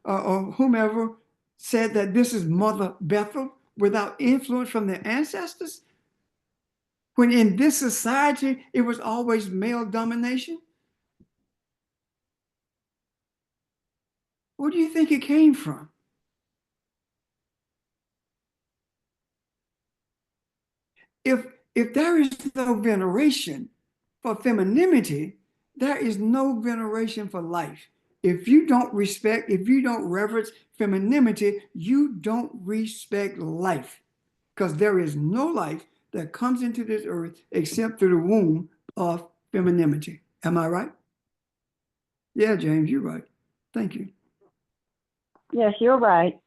A: whomever said that this is Mother Bethel without influence from their ancestors? When in this society, it was always male domination? Where do you think it came from? If there is no veneration for femininity, there is no veneration for life. If you don't respect, if you don't reverence femininity, you don't respect life. Because there is no life that comes into this earth except through the womb of femininity. Am I right? Yeah, James, you're right. Thank you.
B: Yes, you're right.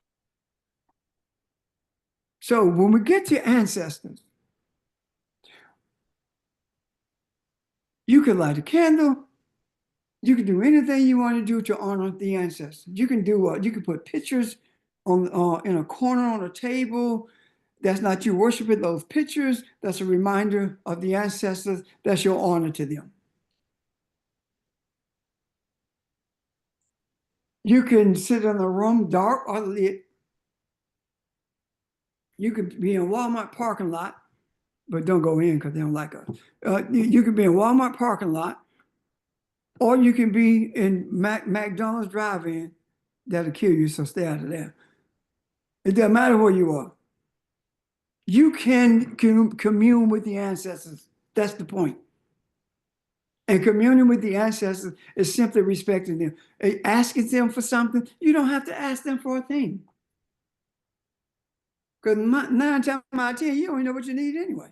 A: So when we get to ancestors, you can light a candle. You can do anything you want to do to honor the ancestors. You can do what? You can put pictures on in a corner on a table. That's not you worshiping those pictures. That's a reminder of the ancestors. That's your honor to them. You can sit in a room, dark or lit, You could be in a Walmart parking lot, but don't go in because they don't like us. You could be in a Walmart parking lot, or you can be in McDonald's drive-in. That'll kill you, so stay out of there. It doesn't matter where you are. You can commune with the ancestors. That's the point. And communing with the ancestors is simply respecting them. Asking them for something, you don't have to ask them for a thing. Because 9 times out of 10, you don't know what you need anyway.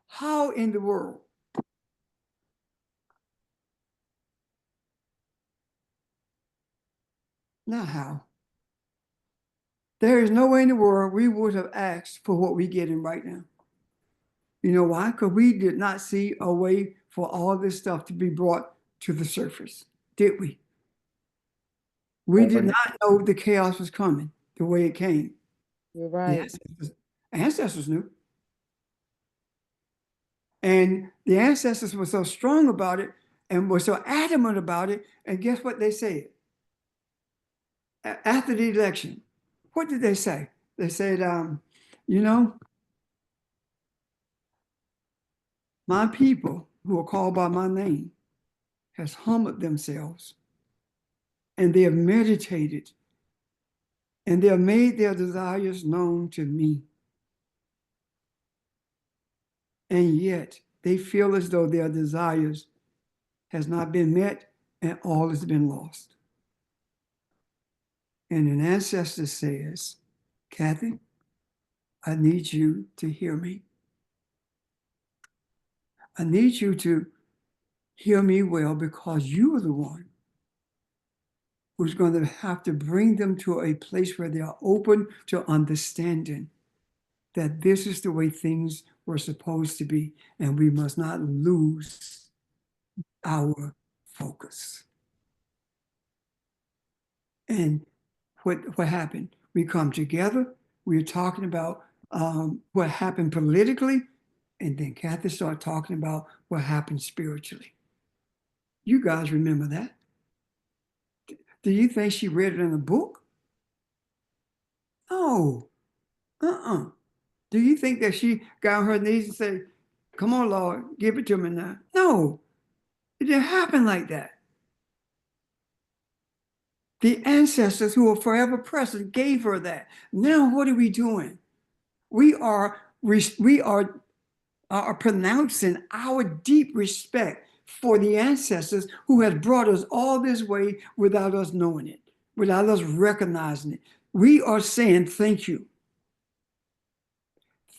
A: How in the world? Not how. There is no way in the world we would have asked for what we're getting right now. You know why? Because we did not see a way for all this stuff to be brought to the surface, did we? We did not know the chaos was coming the way it came.
E: You're
A: The
E: right.
A: ancestors knew. And the ancestors were so strong about it and were so adamant about it. And guess what they said? After the election, what did they say? They said, you know, my people who are called by my name has humbled themselves and they have meditated and they have made their desires known to me. And yet they feel as though their desires has not been met and all has been lost. And an ancestor says, Kathy, I need you to hear me. I need you to hear me well because you are the one who's going to have to bring them to a place where they are open to understanding that this is the way things were supposed to be, and we must not lose our focus. And what happened? We come together, we're talking about what happened politically, and then Kathy started talking about what happened spiritually. You guys remember that? Do you think she read it in a book? No. Do you think that she got on her knees and said, come on, Lord, give it to me now? No. It didn't happen like that. The ancestors who are forever present gave her that. Now what are we doing? We are pronouncing our deep respect for the ancestors who has brought us all this way without us knowing it, without us recognizing it. We are saying thank you.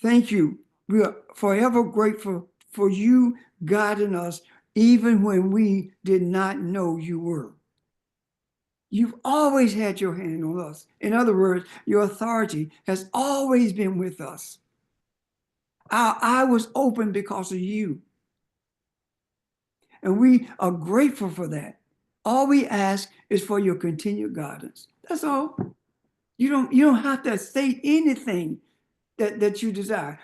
A: Thank you. We are forever grateful for you guiding us even when we did not know you were. You've always had your hand on us. In other words, your authority has always been with us. Our eye was open because of you. And we are grateful for that. All we ask is for your continued guidance. That's all. You don't have to state anything that you desire.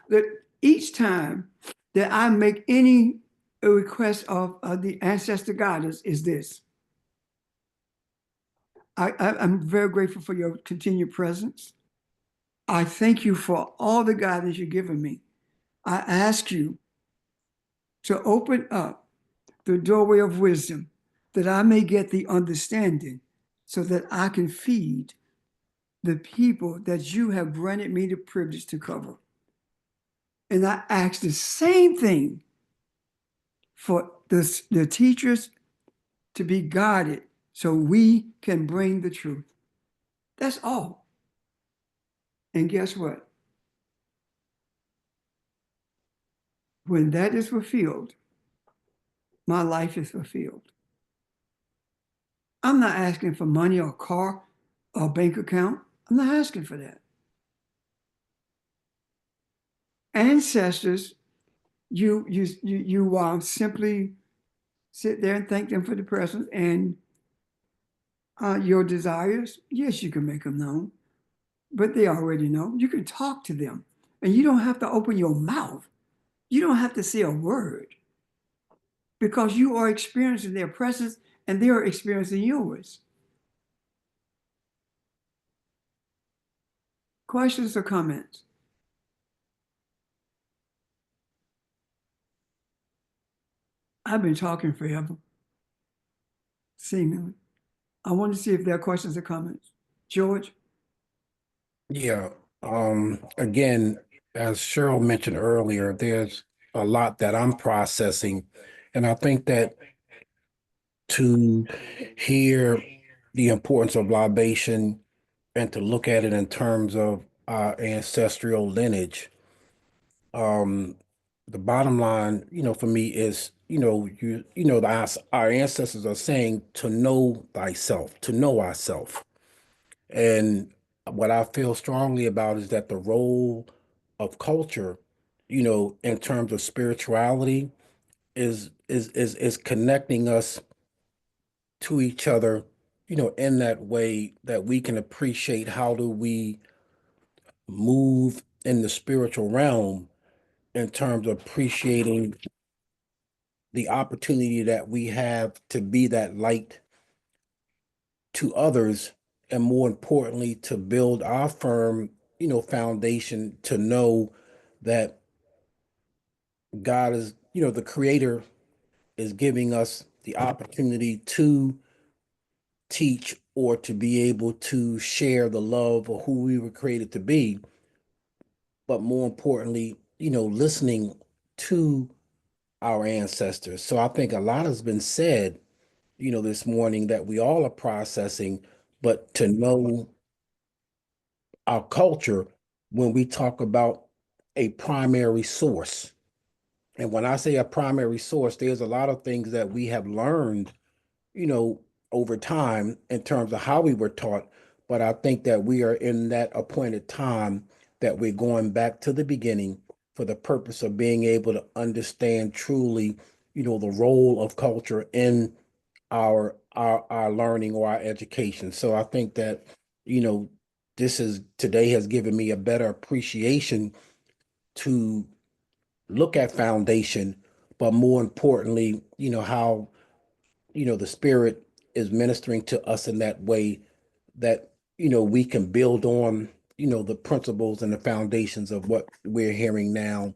A: That each time that I make any request of the ancestor guidance is this. I'm very grateful for your continued presence. I thank you for all the guidance you've given me. I ask you to open up the doorway of wisdom that I may get the understanding so that I can feed the people that you have granted me the privilege to cover. And I ask the same thing for the teachers to be guided so we can bring the truth. That's all. And guess what? When that is fulfilled, my life is fulfilled. I'm not asking for money or a car or a bank account. I'm not asking for that. Ancestors, you simply sit there and thank them for the presence and your desires. Yes, you can make them known, but they already know. You can talk to them, and you don't have to open your mouth. You don't have to say a word because you are experiencing their presence and they are experiencing yours. Questions or comments? I've been talking forever, seemingly. I want to see if there are questions or comments. George?
G: Yeah, again, as Cheryl mentioned earlier, there's a lot that I'm processing. And I think that to hear the importance of libation and to look at it in terms of our ancestral lineage, um, the bottom line, for me is, our ancestors are saying to know thyself, to know ourself. And what I feel strongly about is that the role of culture, in terms of spirituality, is connecting us to each other, in that way that we can appreciate how do we move in the spiritual realm in terms of appreciating the opportunity that we have to be that light to others, and more importantly, to build our firm, foundation to know that God is, the creator is giving us the opportunity to teach or to be able to share the love of who we were created to be. But more importantly, listening to our ancestors. So I think a lot has been said, this morning that we all are processing, but to know our culture when we talk about a primary source. And when I say a primary source, there's a lot of things that we have learned, you know, over time in terms of how we were taught. But I think that we are in that appointed time that we're going back to the beginning for the purpose of being able to understand truly, the role of culture in our learning or our education. So I think that, you know, today has given me a better appreciation to look at foundation, but more importantly, how, the spirit is ministering to us in that way that, we can build on, the principles and the foundations of what we're hearing now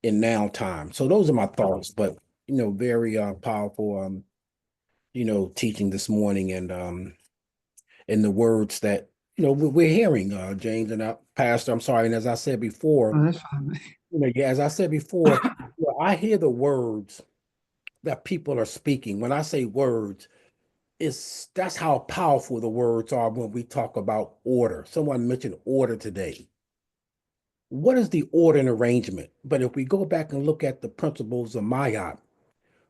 G: in now time. So those are my thoughts, but, very powerful, teaching this morning, and in the words that, we're hearing, James and Pastor, I'm sorry. And as I said before,
A: Oh, that's fine.
G: yeah, as I said before, I hear the words that people are speaking. When I say words, that's how powerful the words are when we talk about order. Someone mentioned order today. What is the order and arrangement? But if we go back and look at the principles of Mayat,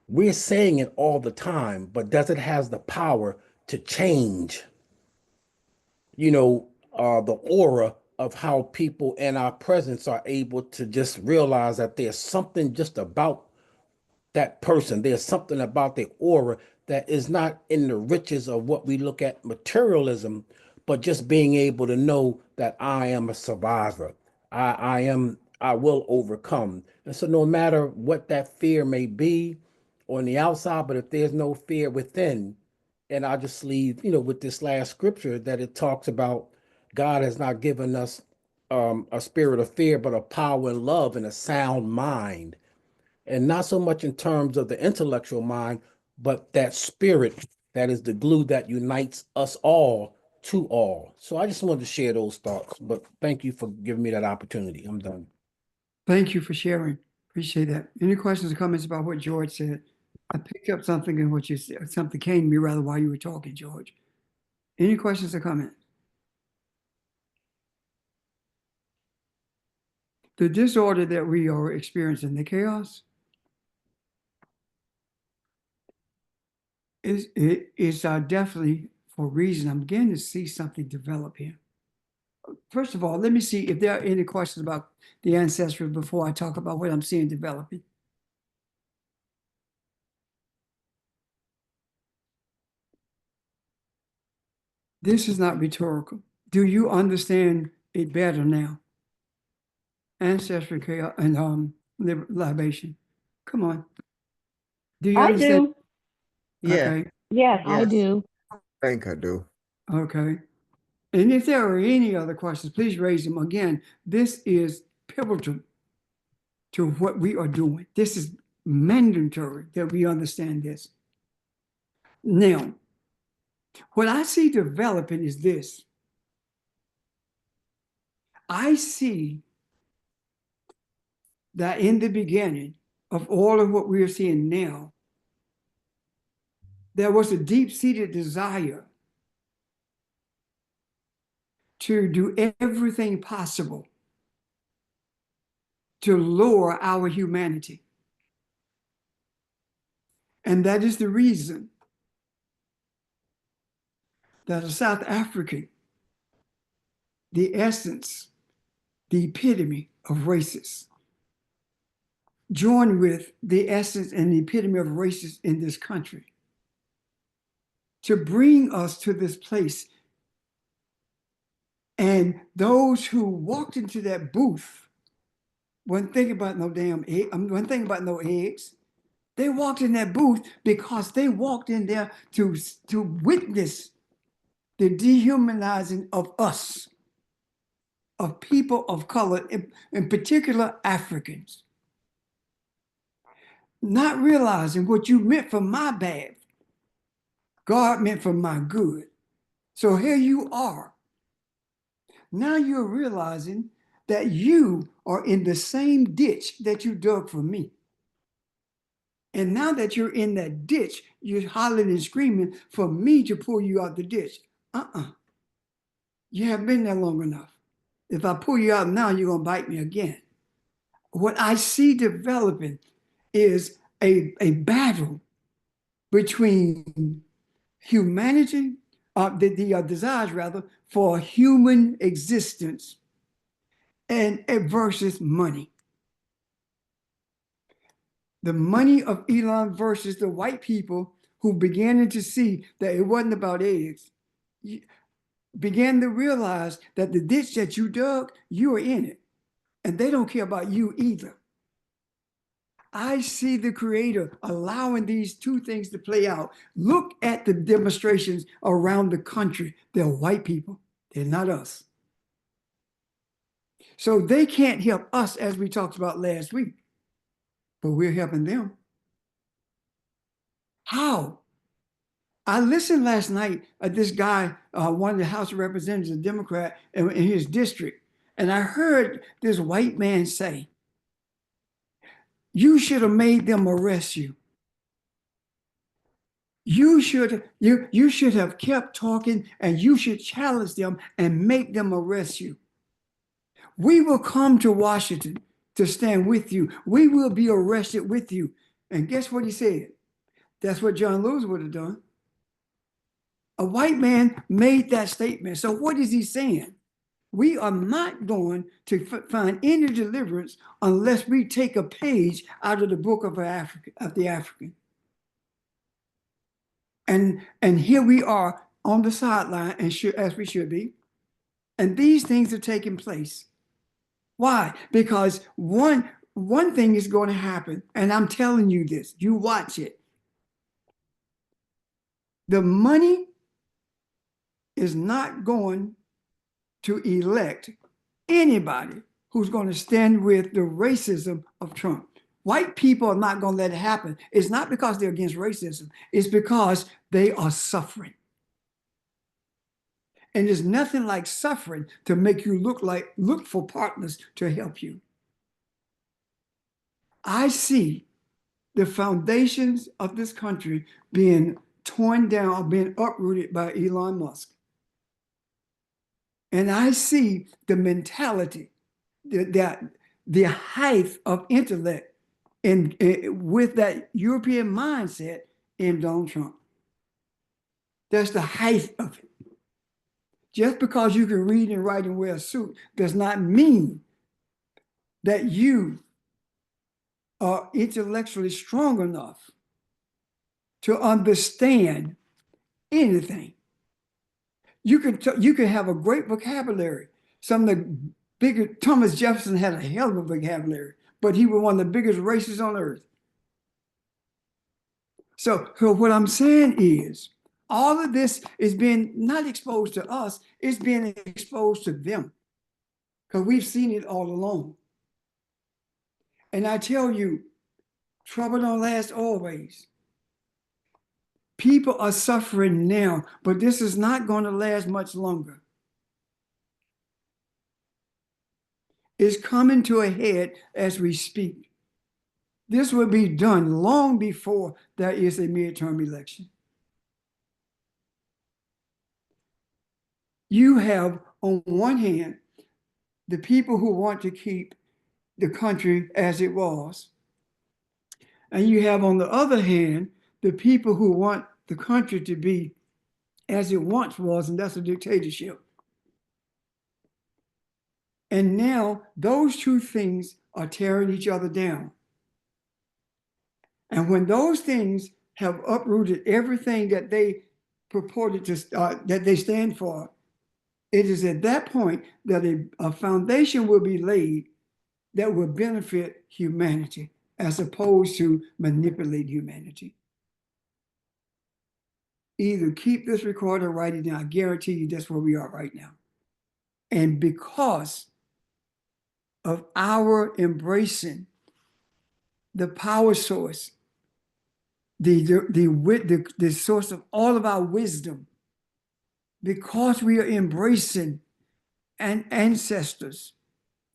G: we're saying it all the time, but does it has the power to change, the aura of how people in our presence are able to just realize that there's something just about that person. There's something about the aura that is not in the riches of what we look at materialism, but just being able to know that I am a survivor. I will overcome. And so no matter what that fear may be on the outside, but if there's no fear within, and I'll just leave, with this last scripture that it talks about God has not given us a spirit of fear, but a power and love and a sound mind, and not so much in terms of the intellectual mind, but that spirit that is the glue that unites us all to all. So I just wanted to share those thoughts, but thank you for giving me that opportunity. I'm done.
A: Thank you for sharing. Appreciate that. Any questions or comments about what George said? I picked up something in what you said. Something came to me rather while you were talking, George. Any questions or comments? The disorder that we are experiencing, the chaos, is definitely for a reason. I'm beginning to see something develop here. First of all, let me see if there are any questions about the ancestry before I talk about what I'm seeing developing. This is not rhetorical. Do you understand it better now? Ancestry chaos and libation. Come on. Do you
B: I
A: understand?
B: do.
F: Yeah.
A: Okay.
B: Yes.
E: I
F: Yes.
E: do.
C: I think I do.
A: Okay. And if there are any other questions, please raise them. Again, this is pivotal to what we are doing. This is mandatory that we understand this. Now, what I see developing is this. I see that in the beginning of all of what we are seeing now, there was a deep-seated desire to do everything possible to lower our humanity. And that is the reason that a South African, the essence, the epitome of racists, joined with the essence and the epitome of racists in this country to bring us to this place. And those who walked into that booth wasn't thinking about no damn egg, wasn't thinking about no eggs. They walked in that booth because they walked in there to witness the dehumanizing of us, of people of color, in particular Africans. Not realizing what you meant for my bad, God meant for my good. So here you are. Now you're realizing that you are in the same ditch that you dug for me. And now that you're in that ditch, you're hollering and screaming for me to pull you out the ditch. You haven't been there long enough. If I pull you out now, you're going to bite me again. What I see developing is a battle between humanity, the desires rather, for human existence and versus money. The money of Elon versus the white people who began to see that it wasn't about eggs, began to realize that the ditch that you dug, you are in it. And they don't care about you either. I see the Creator allowing these two things to play out. Look at the demonstrations around the country. They're white people. They're not us. So they can't help us, as we talked about last week, but we're helping them. How? I listened last night at this guy, one of the House of Representatives, a Democrat in his district, and I heard this white man say, "You should have made them arrest you. You should have kept talking, and you should challenge them and make them arrest you. We will come to Washington to stand with you. We will be arrested with you." And guess what he said? That's what John Lewis would have done. A white man made that statement. So what is he saying? We are not going to find any deliverance unless we take a page out of the book of the African. And here we are on the sideline, and as we should be. And these things are taking place. Why? Because one thing is going to happen, and I'm telling you this, you watch it. The money is not going to elect anybody who's going to stand with the racism of Trump. White people are not going to let it happen. It's not because they're against racism. It's because they are suffering. And there's nothing like suffering to make you look for partners to help you. I see the foundations of this country being torn down, being uprooted by Elon Musk. And I see the mentality, the height of intellect with that European mindset in Donald Trump. That's the height of it. Just because you can read and write and wear a suit does not mean that you are intellectually strong enough to understand anything. You can have a great vocabulary. Some of the bigger, Thomas Jefferson had a hell of a vocabulary, but he was one of the biggest racists on earth. So what I'm saying is, all of this is being not exposed to us, it's being exposed to them. Because we've seen it all along. And I tell you, trouble don't last always. People are suffering now, but this is not going to last much longer. It's coming to a head as we speak. This will be done long before there is a midterm election. You have, on one hand, the people who want to keep the country as it was. And you have, on the other hand, the people who want the country to be as it once was, and that's a dictatorship. And now those two things are tearing each other down. And when those things have uprooted everything that they purported to, that they stand for, it is at that point that a foundation will be laid that will benefit humanity as opposed to manipulate humanity. Either keep this recorded or write it down. I guarantee you that's where we are right now. And because of our embracing the power source, the source of all of our wisdom, because we are embracing ancestors,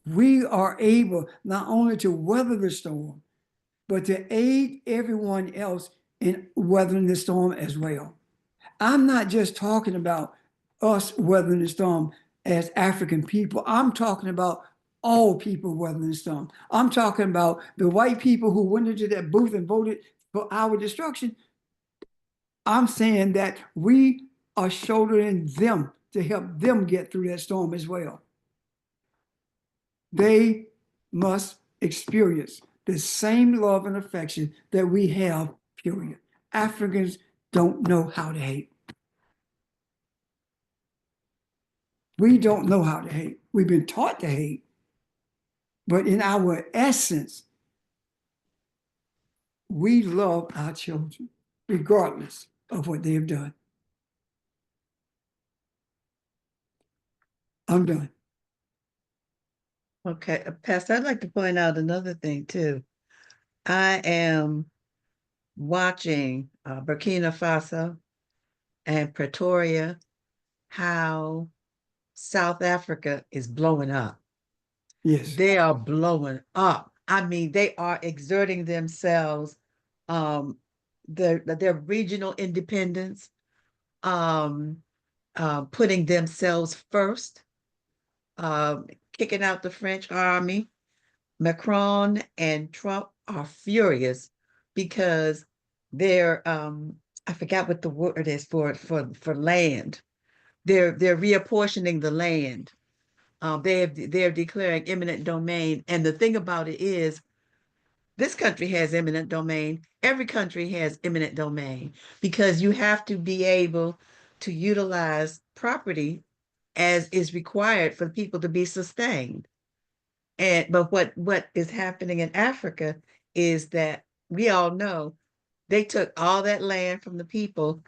A: we are able not only to weather the storm, but to aid everyone else in weathering the storm as well. I'm not just talking about us weathering the storm as African people. I'm talking about all people weathering the storm. I'm talking about the white people who went into that booth and voted for our destruction. I'm saying that we are shouldering them to help them get through that storm as well. They must experience the same love and affection that we have, period. Africans don't know how to hate. We don't know how to hate. We've been taught to hate. But in our essence, we love our children, regardless of what they have done. I'm done.
F: Okay, Pastor, I'd like to point out another thing too. I am watching Burkina Faso and Pretoria, how South Africa is blowing up.
A: Yes.
F: They are blowing up. I mean, they are exerting themselves, their regional independence, putting themselves first, kicking out the French army. Macron and Trump are furious because they're I forgot what the word is for land. They're reapportioning the land. They're declaring eminent domain. And the thing about it is, this country has eminent domain. Every country has eminent domain because you have to be able to utilize property as is required for people to be sustained. But what is happening in Africa is that we all know they took all that land from the people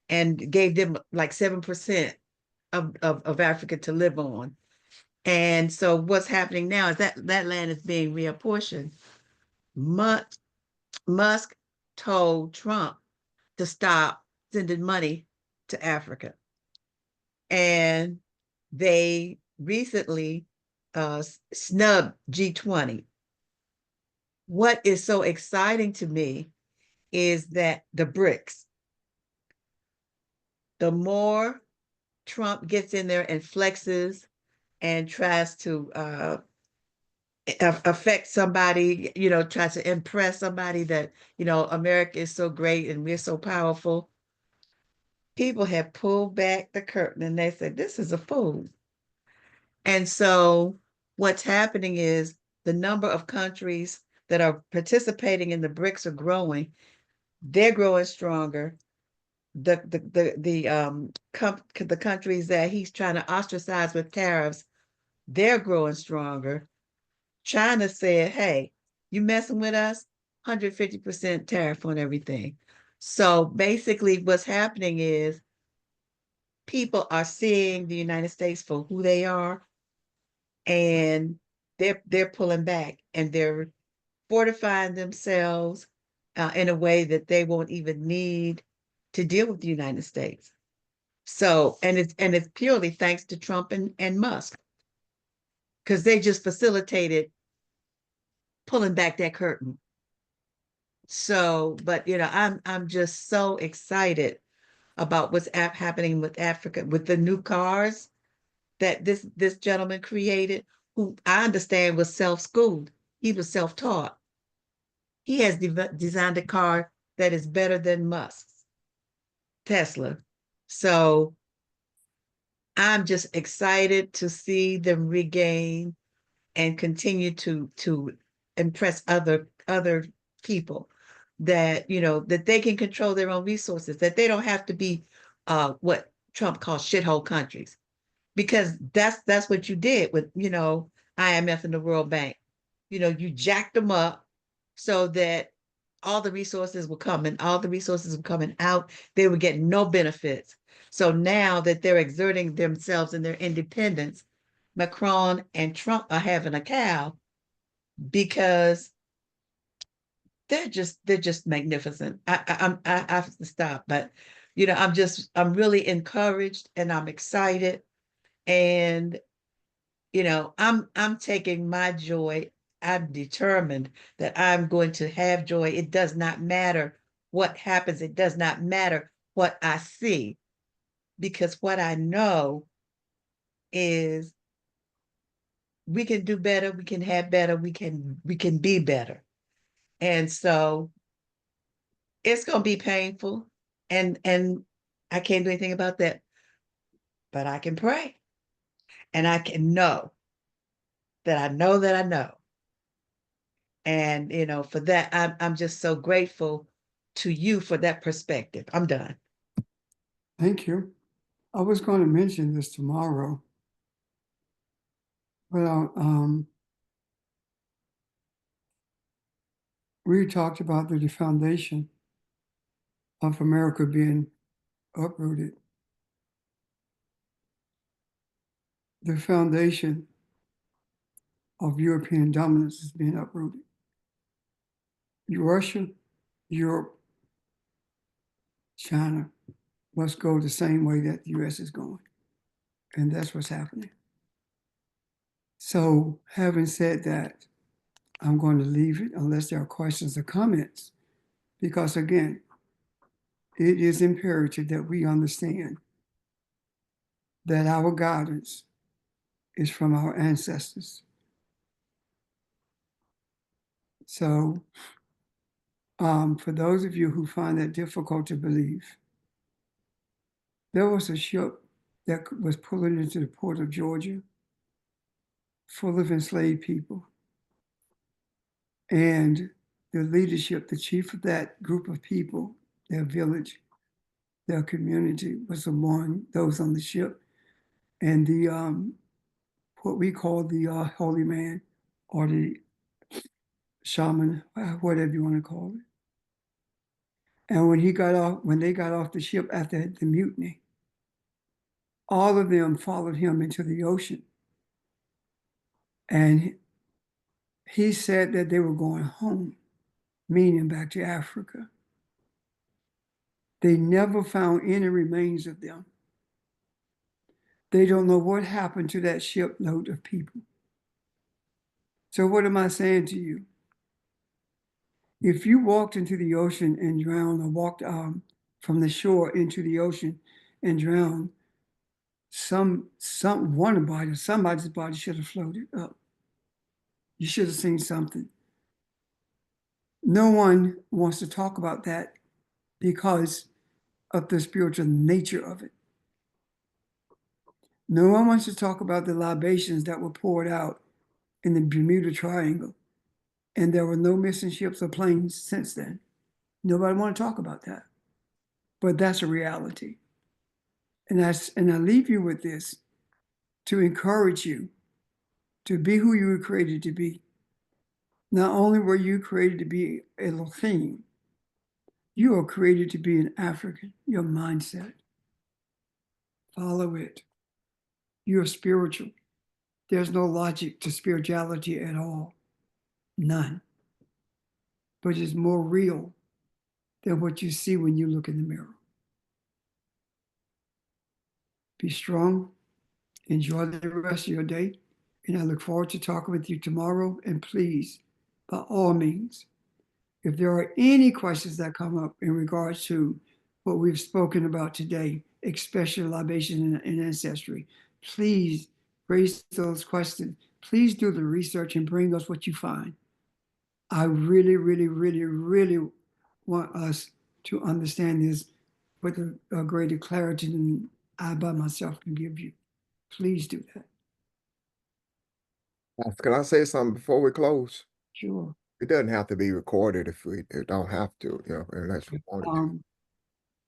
F: and gave them like 7% of Africa to live on. And so what's happening now is that land is being reapportioned. Musk told Trump to stop sending money to Africa. And they recently snubbed G20. What is so exciting to me is that the BRICS, the more Trump gets in there and flexes and tries to affect somebody, tries to impress somebody that, America is so great and we're so powerful, people have pulled back the curtain and they said, this is a fool. And so what's happening is the number of countries that are participating in the BRICS are growing. They're growing stronger. The countries that he's trying to ostracize with tariffs, they're growing stronger. China said, hey, you messing with us, 150% tariff on everything. So basically what's happening is people are seeing the United States for who they are, and they're pulling back and they're fortifying themselves in a way that they won't even need to deal with the United States. So, and it's purely thanks to Trump and Musk, because they just facilitated pulling back that curtain. So, but I'm just so excited about what's happening with Africa, with the new cars that this gentleman created, who I understand was self-schooled. He was self-taught. He has designed a car that is better than Musk's Tesla. So I'm just excited to see them regain and continue to impress other people that that they can control their own resources, that they don't have to be what Trump calls shithole countries, because that's what you did with IMF and the World Bank. You jacked them up so that all the resources were coming, all the resources were coming out. They were getting no benefits. So now that they're exerting themselves in their independence, Macron and Trump are having a cow because they're just magnificent. I have to stop, but I'm really encouraged and I'm excited, and I'm taking my joy. I'm determined that I'm going to have joy. It does not matter what happens. It does not matter what I see, because what I know is we can do better, we can have better, we can be better. And so it's going to be painful, and I can't do anything about that, but I can pray, and I can know that I know that I know. And for that, I'm just so grateful to you for that perspective. I'm done.
A: Thank you. I was going to mention this tomorrow, but we talked about the foundation of America being uprooted. The foundation of European dominance is being uprooted. Russia, Europe, China must go the same way that the US is going. And that's what's happening. So having said that, I'm going to leave it unless there are questions or comments, because again, it is imperative that we understand that our guidance is from our ancestors. So for those of you who find that difficult to believe, there was a ship that was pulling into the port of Georgia full of enslaved people. And the leadership, the chief of that group of people, their village, their community, was among those on the ship. And the what we call the holy man, or the shaman, whatever you want to call it. And when they got off the ship after the mutiny, all of them followed him into the ocean. And he said that they were going home, meaning back to Africa. They never found any remains of them. They don't know what happened to that shipload of people. So what am I saying to you? If you walked into the ocean and drowned, or walked from the shore into the ocean and drowned, somebody's body should have floated up. You should have seen something. No one wants to talk about that because of the spiritual nature of it. No one wants to talk about the libations that were poured out in the Bermuda Triangle, and there were no missing ships or planes since then. Nobody want to talk about that, but that's a reality. And I leave you with this to encourage you to be who you were created to be. Not only were you created to be Elohim, You are created to be an African, your mindset. Follow it. You're spiritual. There's no logic to spirituality at all. None. But it's more real than what you see when you look in the mirror. Be strong. Enjoy the rest of your day. And I look forward to talking with you tomorrow. And please, by all means, if there are any questions that come up in regards to what we've spoken about today, especially libation and ancestry, please raise those questions. Please do the research and bring us what you find. I really, really, really, really want us to understand this with a greater clarity than I by myself can give you. Please do that.
C: Can I say something before we close?
A: Sure.
C: It doesn't have to be recorded if we don't have to, unless we wanted to.